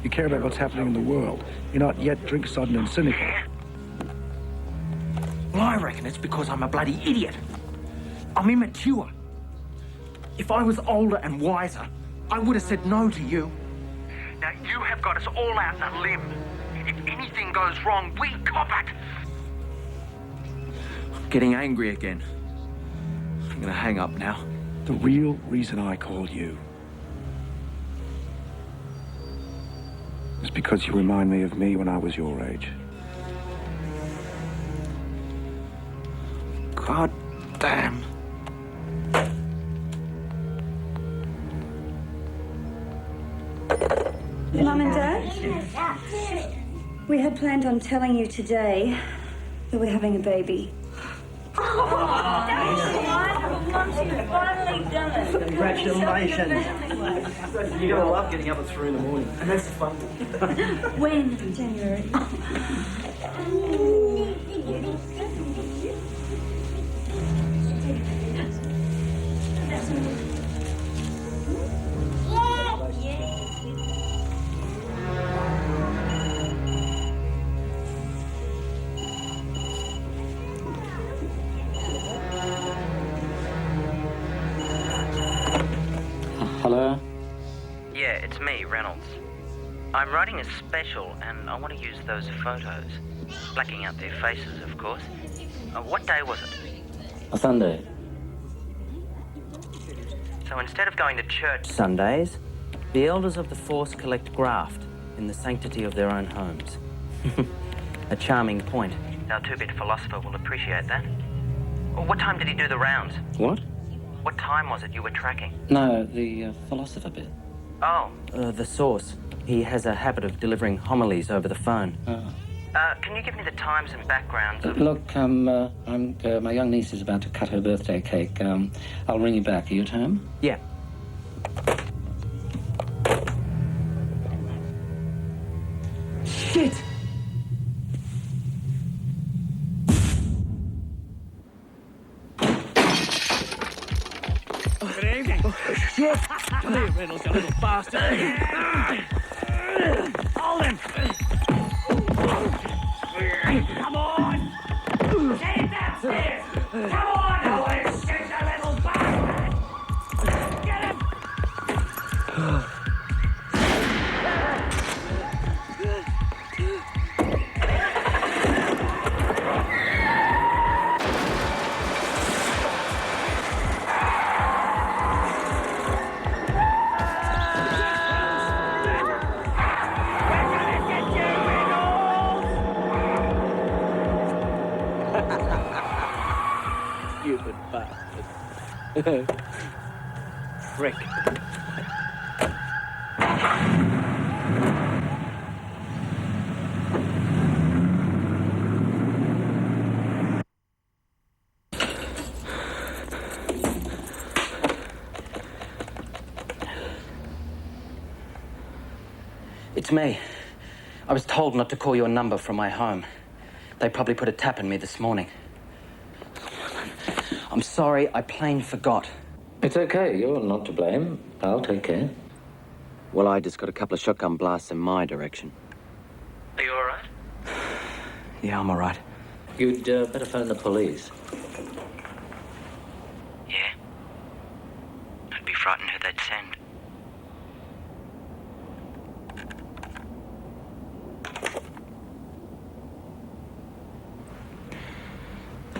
You care about what's happening in the world. You're not yet drink-sodden and cynical. Well, I reckon it's because I'm a bloody idiot. I'm immature. If I was older and wiser, I would have said no to you. Now, you have got us all out on a limb. If anything goes wrong, we cop it. I'm getting angry again. I'm gonna hang up now. The real reason I called you is because you remind me of me when I was your age. God damn. Mum and Dad? We had planned on telling you today that we're having a baby. Congratulations. You're gonna love getting up at 3 in the morning. And that's the fun. When? January. Hello? Yeah, it's me, Reynolds. I'm writing a special, and I want to use those photos. Blacking out their faces, of course. What day was it? A Sunday. So instead of going to church Sundays, the elders of the force collect graft in the sanctity of their own homes. A charming point. Our two-bit philosopher will appreciate that. What time did he do the rounds? What? What time was it you were tracking? No, the philosopher bit. Oh, the source. He has a habit of delivering homilies over the phone. Oh. Can you give me the times and backgrounds? Look, my young niece is about to cut her birthday cake. I'll ring you back. Are you at home? Yeah. Shit! Good evening. Shit! Come here, Reynolds, you little bastard. Hold him. Come on. Get downstairs. Come on, Alex. Get the little bastard. Get him. Stupid bastard. Frick. It's me. I was told not to call you a number from my home. They probably put a tap in me this morning. I'm sorry, I plain forgot. It's okay. You're not to blame. I'll take care. Well, I just got a couple of shotgun blasts in my direction. Are you all right? Yeah, I'm all right. You'd better phone the police. Yeah? I'd be frightened who they'd send.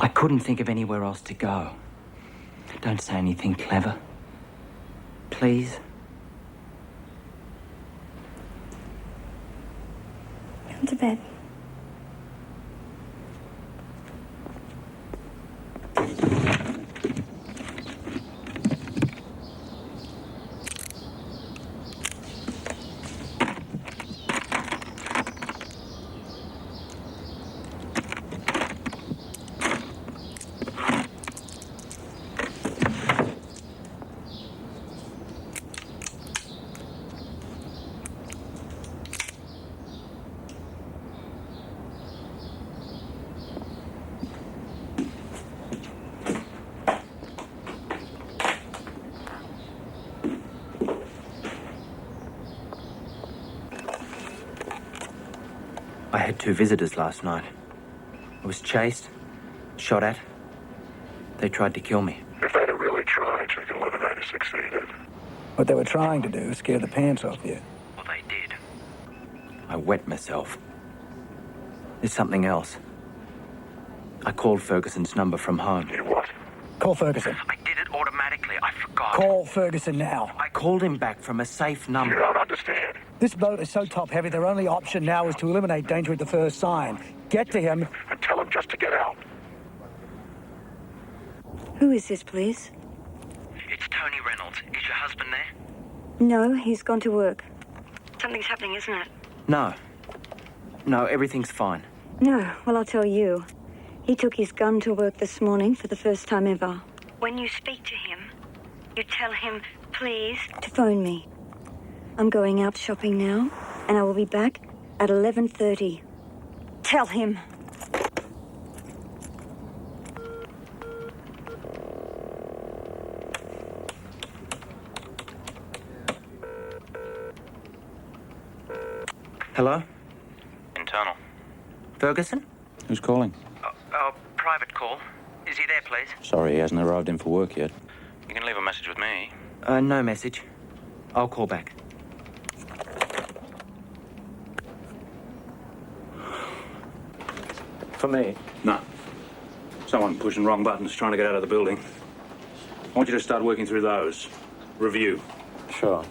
I couldn't think of anywhere else to go. Don't say anything clever. Please? Come to bed. I had 2 visitors last night. I was chased, shot at. They tried to kill me. If they'd have really tried, you can eliminate have succeeded. What they were trying to do is scare the pants off you. Well, they did. I wet myself. There's something else. I called Ferguson's number from home. You what? Call Ferguson. I did it automatically. I forgot. Call Ferguson now. I called him back from a safe number. You don't understand. This boat is so top-heavy, their only option now is to eliminate danger at the first sign. Get to him. And tell him just to get out. Who is this, please? It's Tony Reynolds. Is your husband there? No, he's gone to work. Something's happening, isn't it? No. No, everything's fine. No, well, I'll tell you. He took his gun to work this morning for the first time ever. When you speak to him, you tell him, please, to phone me. I'm going out shopping now, and I will be back at 11:30. Tell him. Hello? Internal. Ferguson? Who's calling? Private call. Is he there, please? Sorry, he hasn't arrived in for work yet. You can leave a message with me. No message. I'll call back. For me? No. Someone pushing wrong buttons trying to get out of the building. I want you to start working through those. Review. Sure.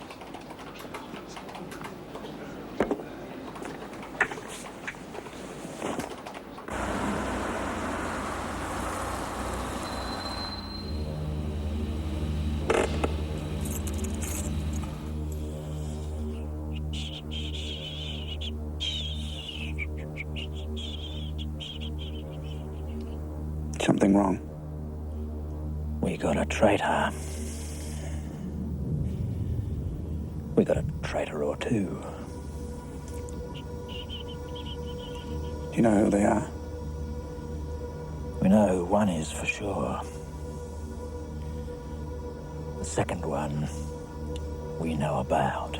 Something wrong. We got a traitor. We got a traitor or two. Do you know who they are? We know who one is for sure. The second one we know about.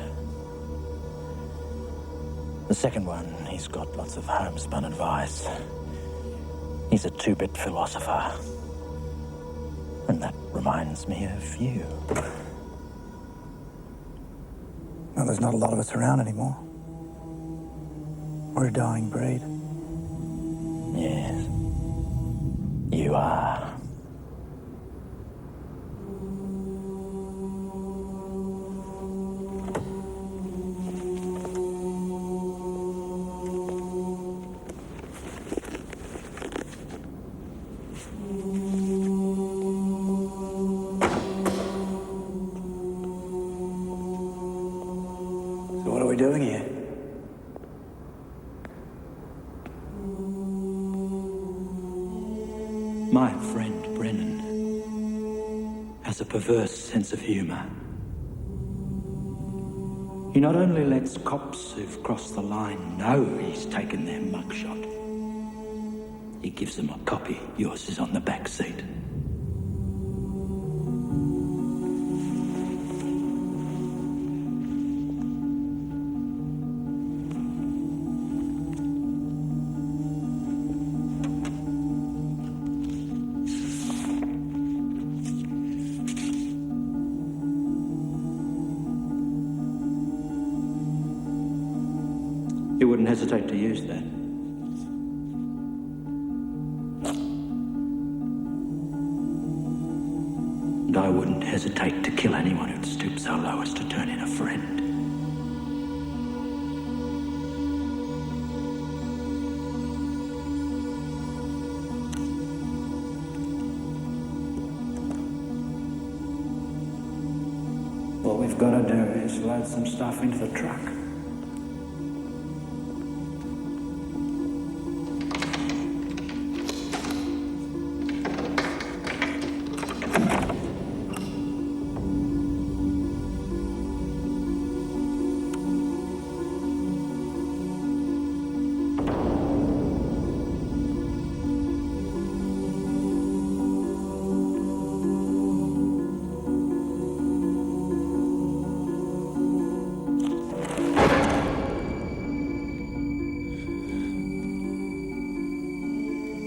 The second one, he's got lots of homespun advice. He's a two-bit philosopher. And that reminds me of you. Well, there's not a lot of us around anymore. We're a dying breed. Yes. You are. Doing here? My friend Brennan has a perverse sense of humor. He not only lets cops who've crossed the line know he's taken their mugshot, he gives them a copy. Yours is on the back seat. You wouldn't hesitate to use that. And I wouldn't hesitate to kill anyone who'd stoop so low as to turn in a friend. What we've got to do is load some stuff into the truck.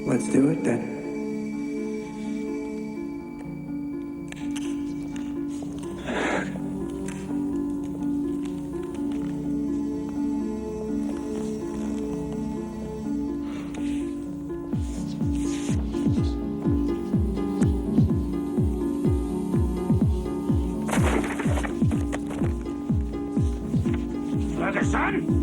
Let's do it then. Ferguson!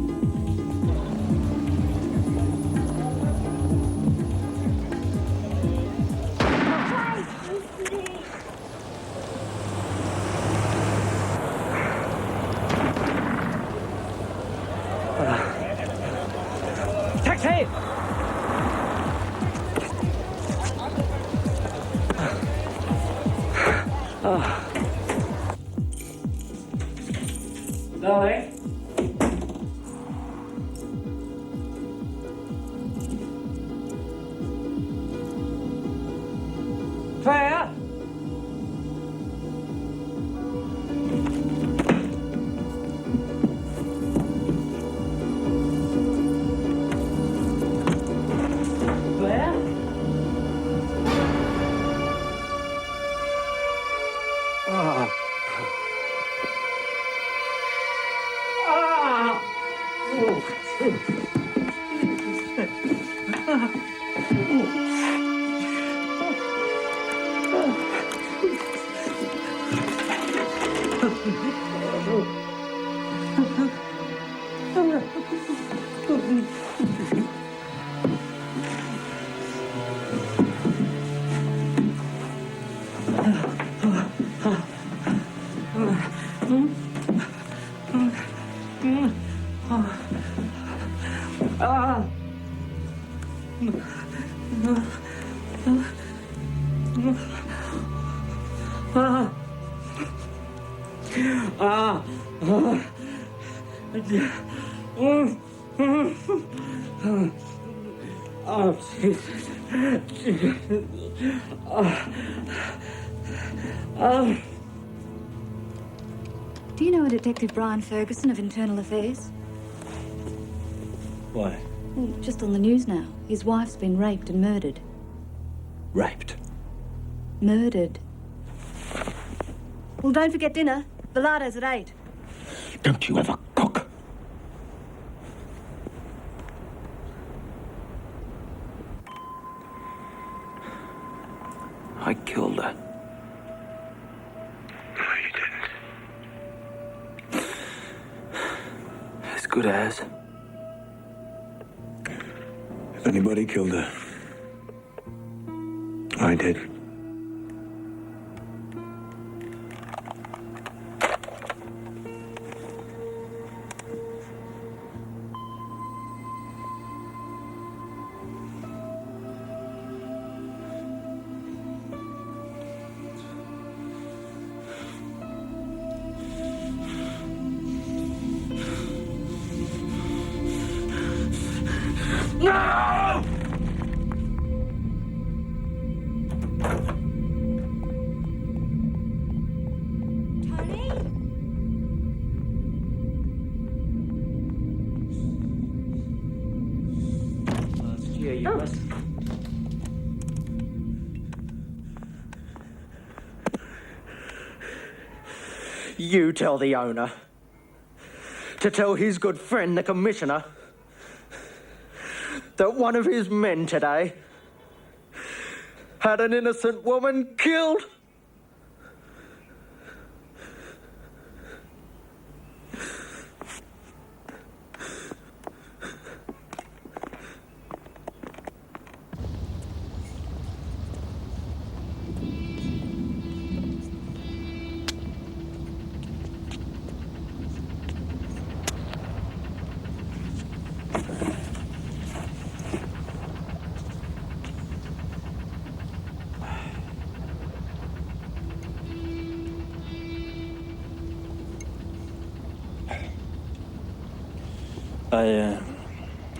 Taxi! Darling? Claire? Claire? Ah. Ah. Oh, Jesus. Do you know a Detective Brian Ferguson of Internal Affairs? Why? Well, just on the news now. His wife's been raped and murdered. Raped? Murdered. Well, don't forget dinner. Velado's at 8. Don't you ever cook? I killed her. No, you didn't. As good as. If anybody killed her, I did. No! You tell the owner to tell his good friend, the commissioner, that one of his men today had an innocent woman killed?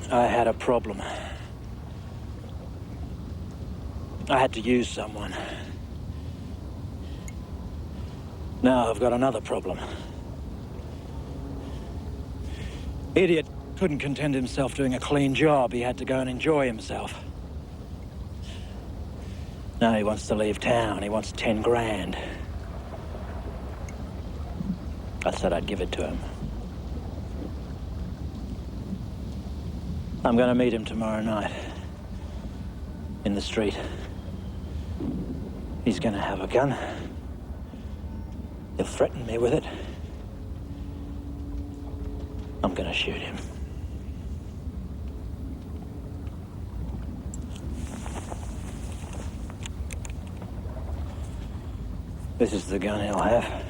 I had a problem. I had to use someone. Now I've got another problem. Idiot couldn't content himself doing a clean job. He had to go and enjoy himself. Now he wants to leave town. He wants 10 grand. I said I'd give it to him. I'm going to meet him tomorrow night. In the street. He's going to have a gun. He'll threaten me with it. I'm going to shoot him. This is the gun he'll have.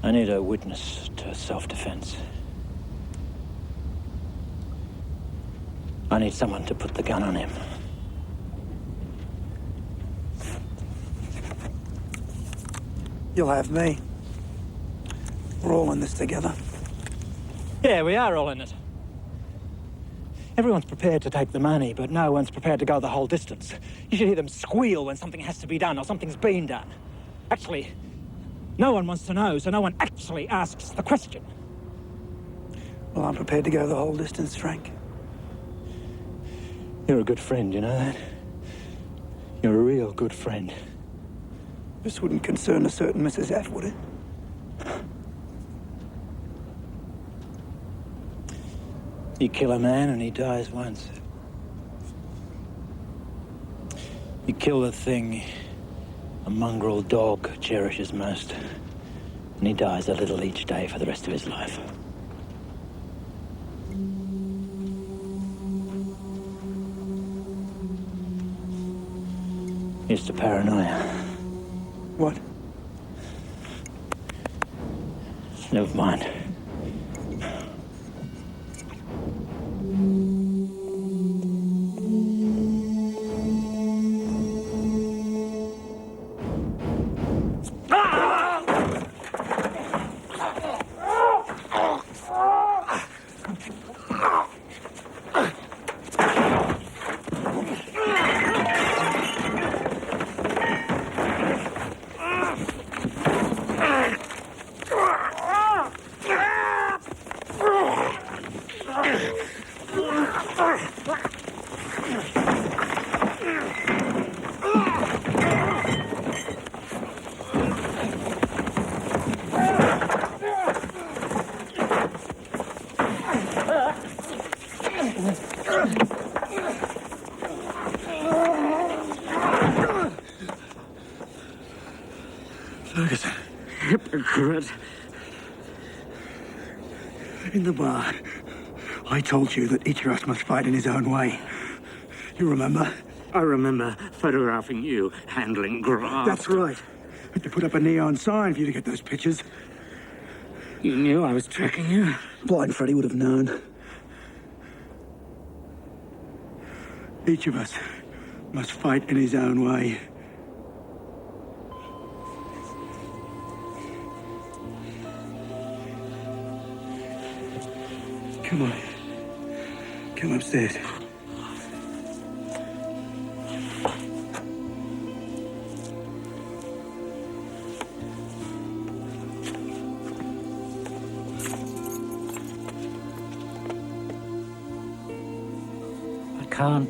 I need a witness to self-defense. I need someone to put the gun on him. You'll have me. We're all in this together. Yeah, we are all in it. Everyone's prepared to take the money, but no one's prepared to go the whole distance. You should hear them squeal when something has to be done or something's been done. Actually, no one wants to know, so no one actually asks the question. Well, I'm prepared to go the whole distance, Frank. You're a good friend, you know that? You're a real good friend. This wouldn't concern a certain Mrs. F, would it? You kill a man and he dies once. You kill the thing a mongrel dog cherishes most, and he dies a little each day for the rest of his life. It's the paranoia. What? Never mind. Ferguson. Hypocrite. In the bar, I told you that each of us must fight in his own way. You remember? I remember photographing you handling graft. That's right. Had to put up a neon sign for you to get those pictures. You knew I was tracking you? Blind Freddy would have known. Each of us must fight in his own way. Come on. Come upstairs. I can't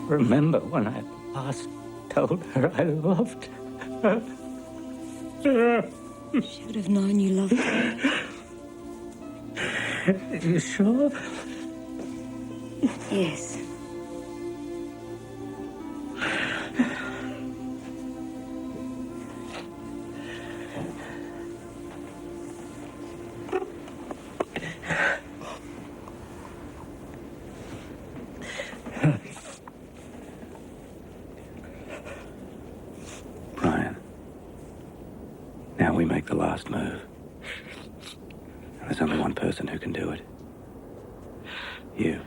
remember when I last told her I loved her. Should have known you loved her. You sure? Yes. Brian, now we make the last move. There's only one person who can do it. You.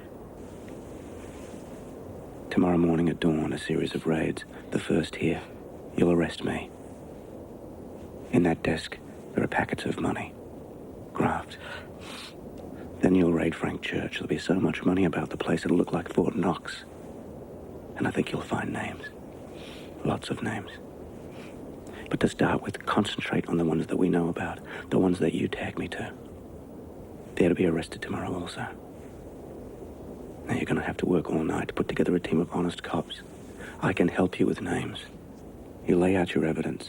Tomorrow morning at dawn, a series of raids. The first here. You'll arrest me. In that desk, there are packets of money. Graft. Then you'll raid Frank Church. There'll be so much money about the place it'll look like Fort Knox. And I think you'll find names. Lots of names. But to start with, concentrate on the ones that we know about. The ones that you tag me to. They're to be arrested tomorrow also. Now you're going to have to work all night to put together a team of honest cops. I can help you with names. You lay out your evidence.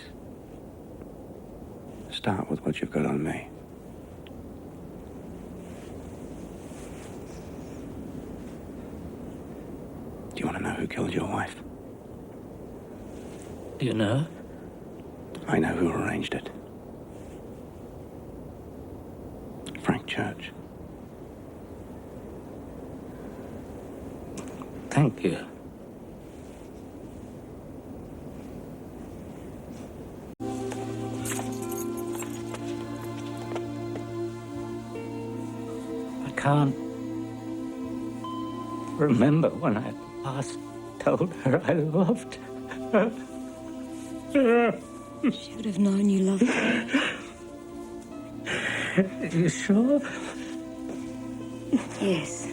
Start with what you've got on me. Do you want to know who killed your wife? Do you know? I know who arranged it. Frank Church. Thank you. I can't remember when I last told her I loved her. She would have known you loved her. You sure? Yes.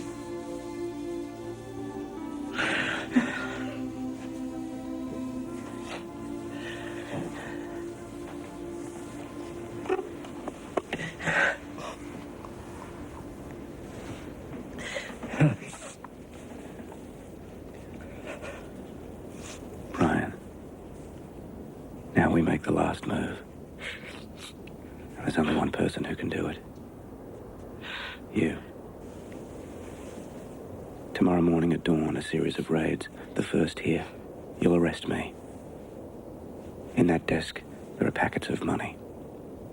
Brian, now we make the last move. There's only one person who can do it. You. Tomorrow morning at dawn, a series of raids. The first here. You'll arrest me. In that desk, there are packets of money.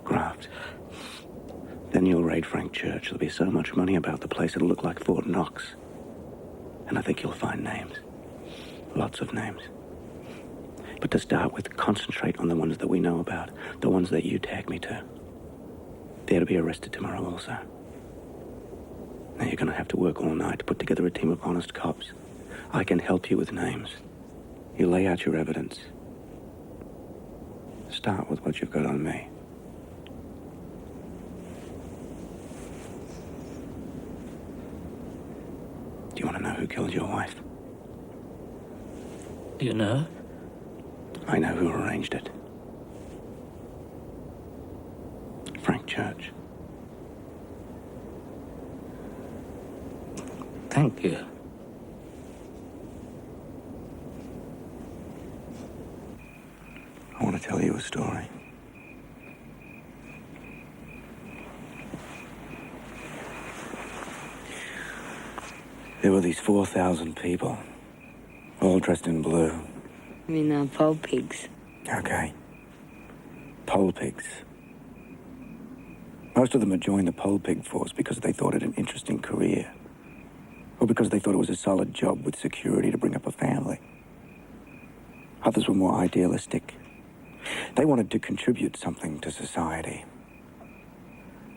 Graft. Then you'll raid Frank Church. There'll be so much money about the place it'll look like Fort Knox. And I think you'll find names. Lots of names. But to start with, concentrate on the ones that we know about. The ones that you tag me to. They're to be arrested tomorrow also. Now you're going to have to work all night to put together a team of honest cops. I can help you with names. You lay out your evidence. Start with what you've got on me. Do you want to know who killed your wife? Do you know? I know who arranged it. Frank Church. Thank you. I want to tell you a story. There were these 4,000 people, all dressed in blue. I mean, pole pigs. Okay. Pole pigs. Most of them had joined the pole pig force because they thought it an interesting career. Or because they thought it was a solid job with security to bring up a family. Others were more idealistic. They wanted to contribute something to society.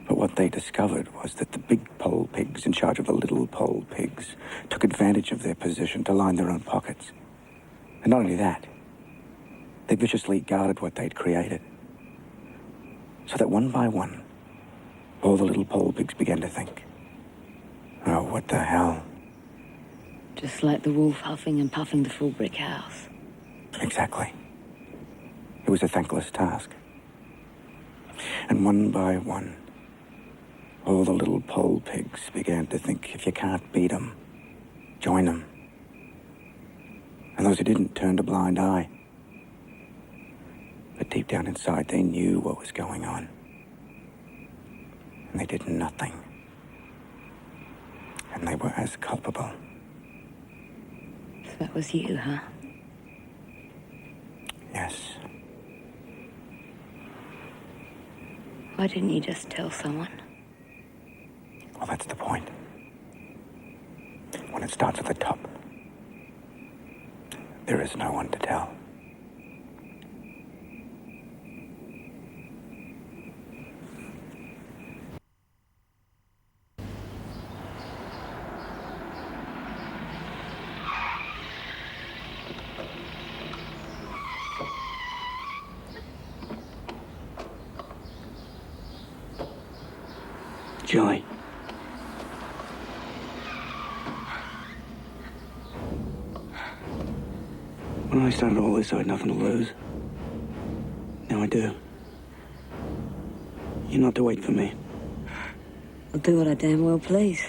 But what they discovered was that the big pole pigs in charge of the little pole pigs took advantage of their position to line their own pockets. And not only that, they viciously guarded what they'd created. So that one by one, all the little pole pigs began to think, oh, what the hell? Just like the wolf huffing and puffing the full brick house. Exactly. It was a thankless task. And one by one, all the little pole pigs began to think, if you can't beat them, join them. And those who didn't turned a blind eye. But deep down inside, they knew what was going on. And they did nothing. And they were as culpable. So that was you, huh? Yes. Why didn't you just tell someone? Well, that's the point. When it starts at the top, there is no one to tell. Joy. When I started all this, I had nothing to lose. Now I do. You're not to wait for me. I'll do what I damn well please.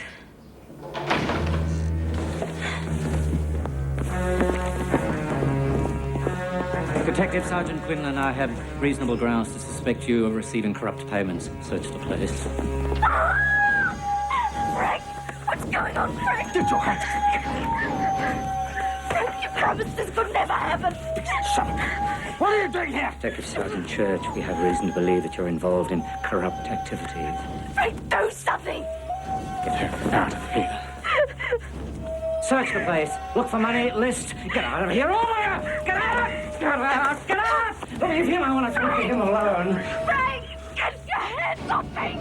Detective Sergeant Quinlan, I have reasonable grounds to suspect you of receiving corrupt payments. Search the place. Frank! What's going on, Frank? Get your hands. Frank, you promised this could never happen. Shut up. What are you doing here? Detective Sergeant Church, we have reason to believe that you're involved in corrupt activities. Frank, do something! Get her out of here. Search the place. Look for money. List. Get out of here. All of you! Get out! Get out! Get out! Leave him. I want to talk to him alone. Frank! Get your hands off me!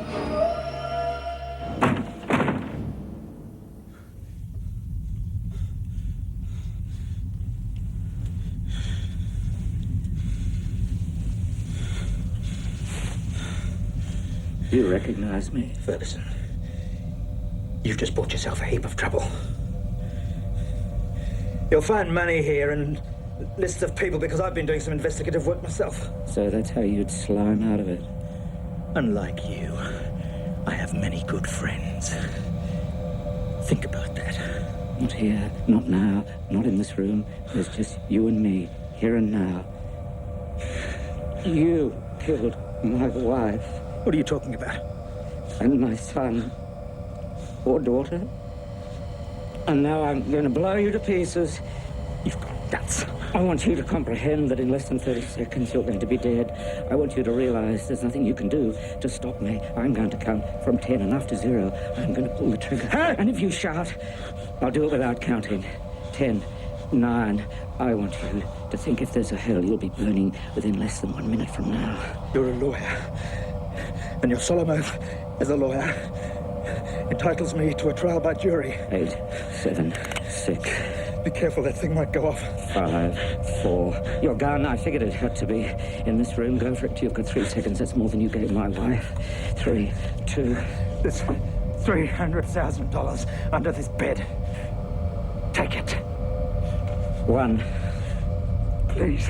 You recognize me? Ferguson, you've just bought yourself a heap of trouble. You'll find money here and lists of people because I've been doing some investigative work myself. So that's how you'd slime out of it. Unlike you, I have many good friends. Think about that. Not here, not now, not in this room. There's just you and me, here and now. You killed my wife. What are you talking about? And my son. Or daughter. And now I'm going to blow you to pieces. You've got guts. I want you to comprehend that in less than 30 seconds you're going to be dead. I want you to realize there's nothing you can do to stop me. I'm going to count from 10 and after 0, I'm going to pull the trigger. Hey! And if you shout, I'll do it without counting. 10, 9. I want you to think if there's a hell, you'll be burning within less than 1 minute from now. You're a lawyer. And your solemn oath as a lawyer entitles me to a trial by jury. 8, 7, 6. Be careful, that thing might go off. 5, 4. Your gun, I figured it had to be in this room. Go for it. You've got 3 seconds. That's more than you gave my wife. 3, 2. There's $300,000 under this bed. Take it. 1. Please.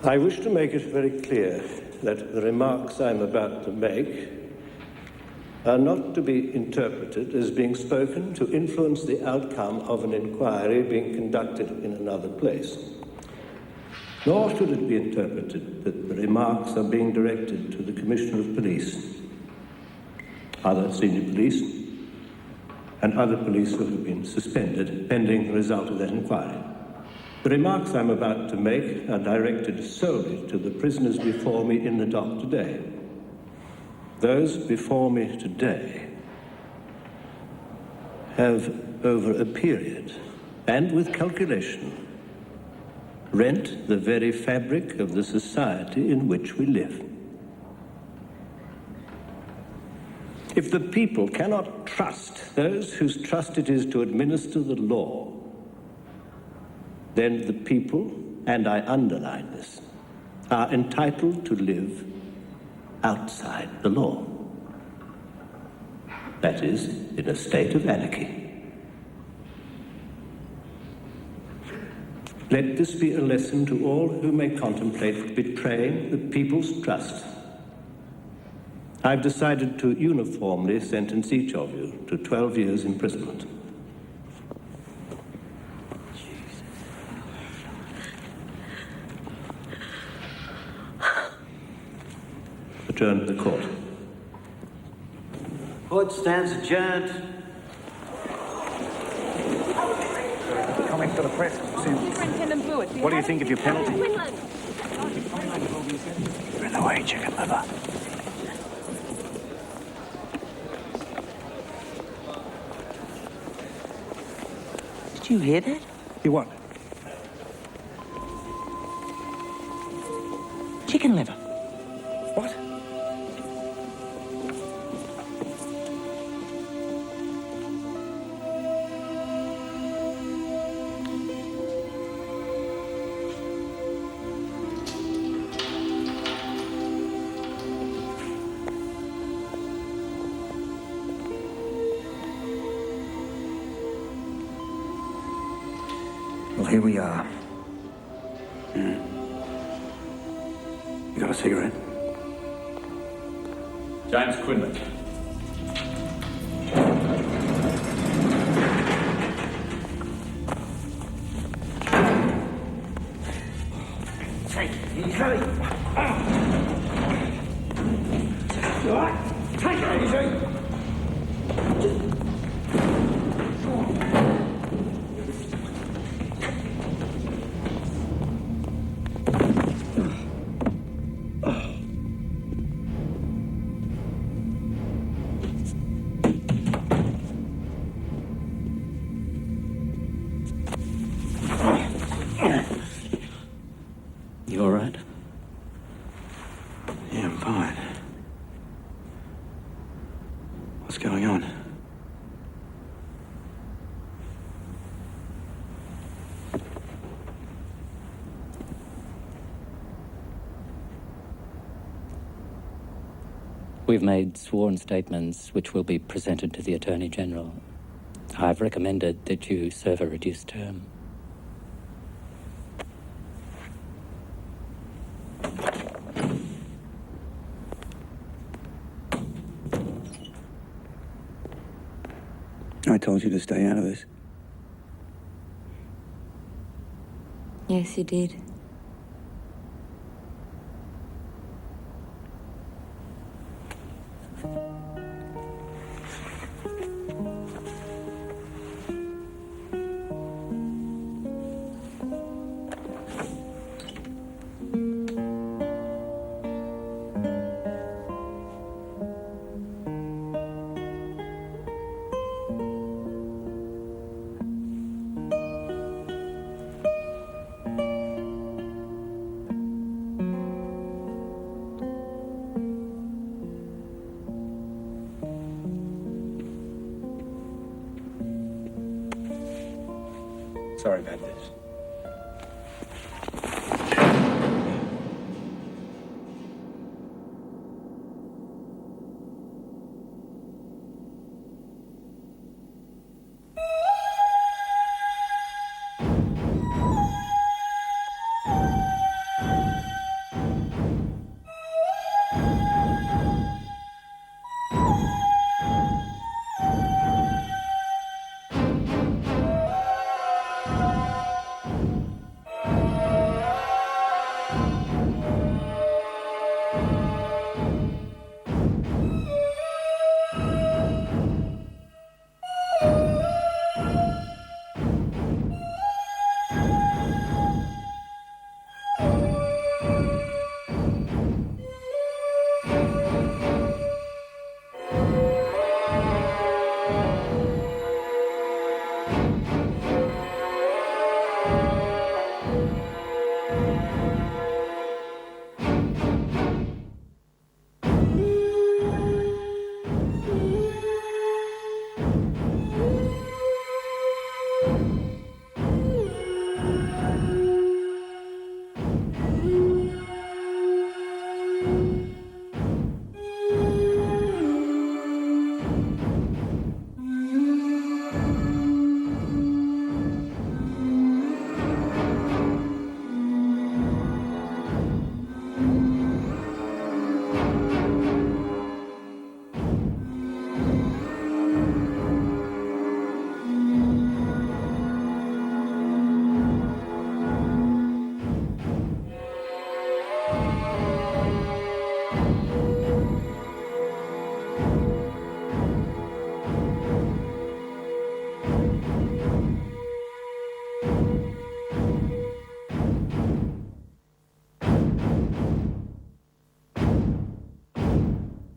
I wish to make it very clear that the remarks I'm about to make are not to be interpreted as being spoken to influence the outcome of an inquiry being conducted in another place. Nor should it be interpreted that the remarks are being directed to the Commissioner of Police, other senior police, and other police who have been suspended pending the result of that inquiry. The remarks I'm about to make are directed solely to the prisoners before me in the dock today. Those before me today have, over a period, and with calculation, rent the very fabric of the society in which we live. If the people cannot trust those whose trust it is to administer the law, then the people, and I underline this, are entitled to live outside the law. That is, in a state of anarchy. Let this be a lesson to all who may contemplate betraying the people's trust. I've decided to uniformly sentence each of you to 12 years imprisonment. Jesus. adjourn the court. Court stands adjourned. Comment to the press. Superintendent Blewett. What do you think of your penalty? Quinlans. You're in the way, chicken liver. Did you hear that? You what? Chicken liver. What? Well, here we are. You got a cigarette? James Quinlan. Take it easy. All right, take it easy. You all right? Yeah, I'm fine. What's going on? We've made sworn statements which will be presented to the Attorney General. I've recommended that you serve a reduced term. I told you to stay out of this. Yes, you did. Sorry about this.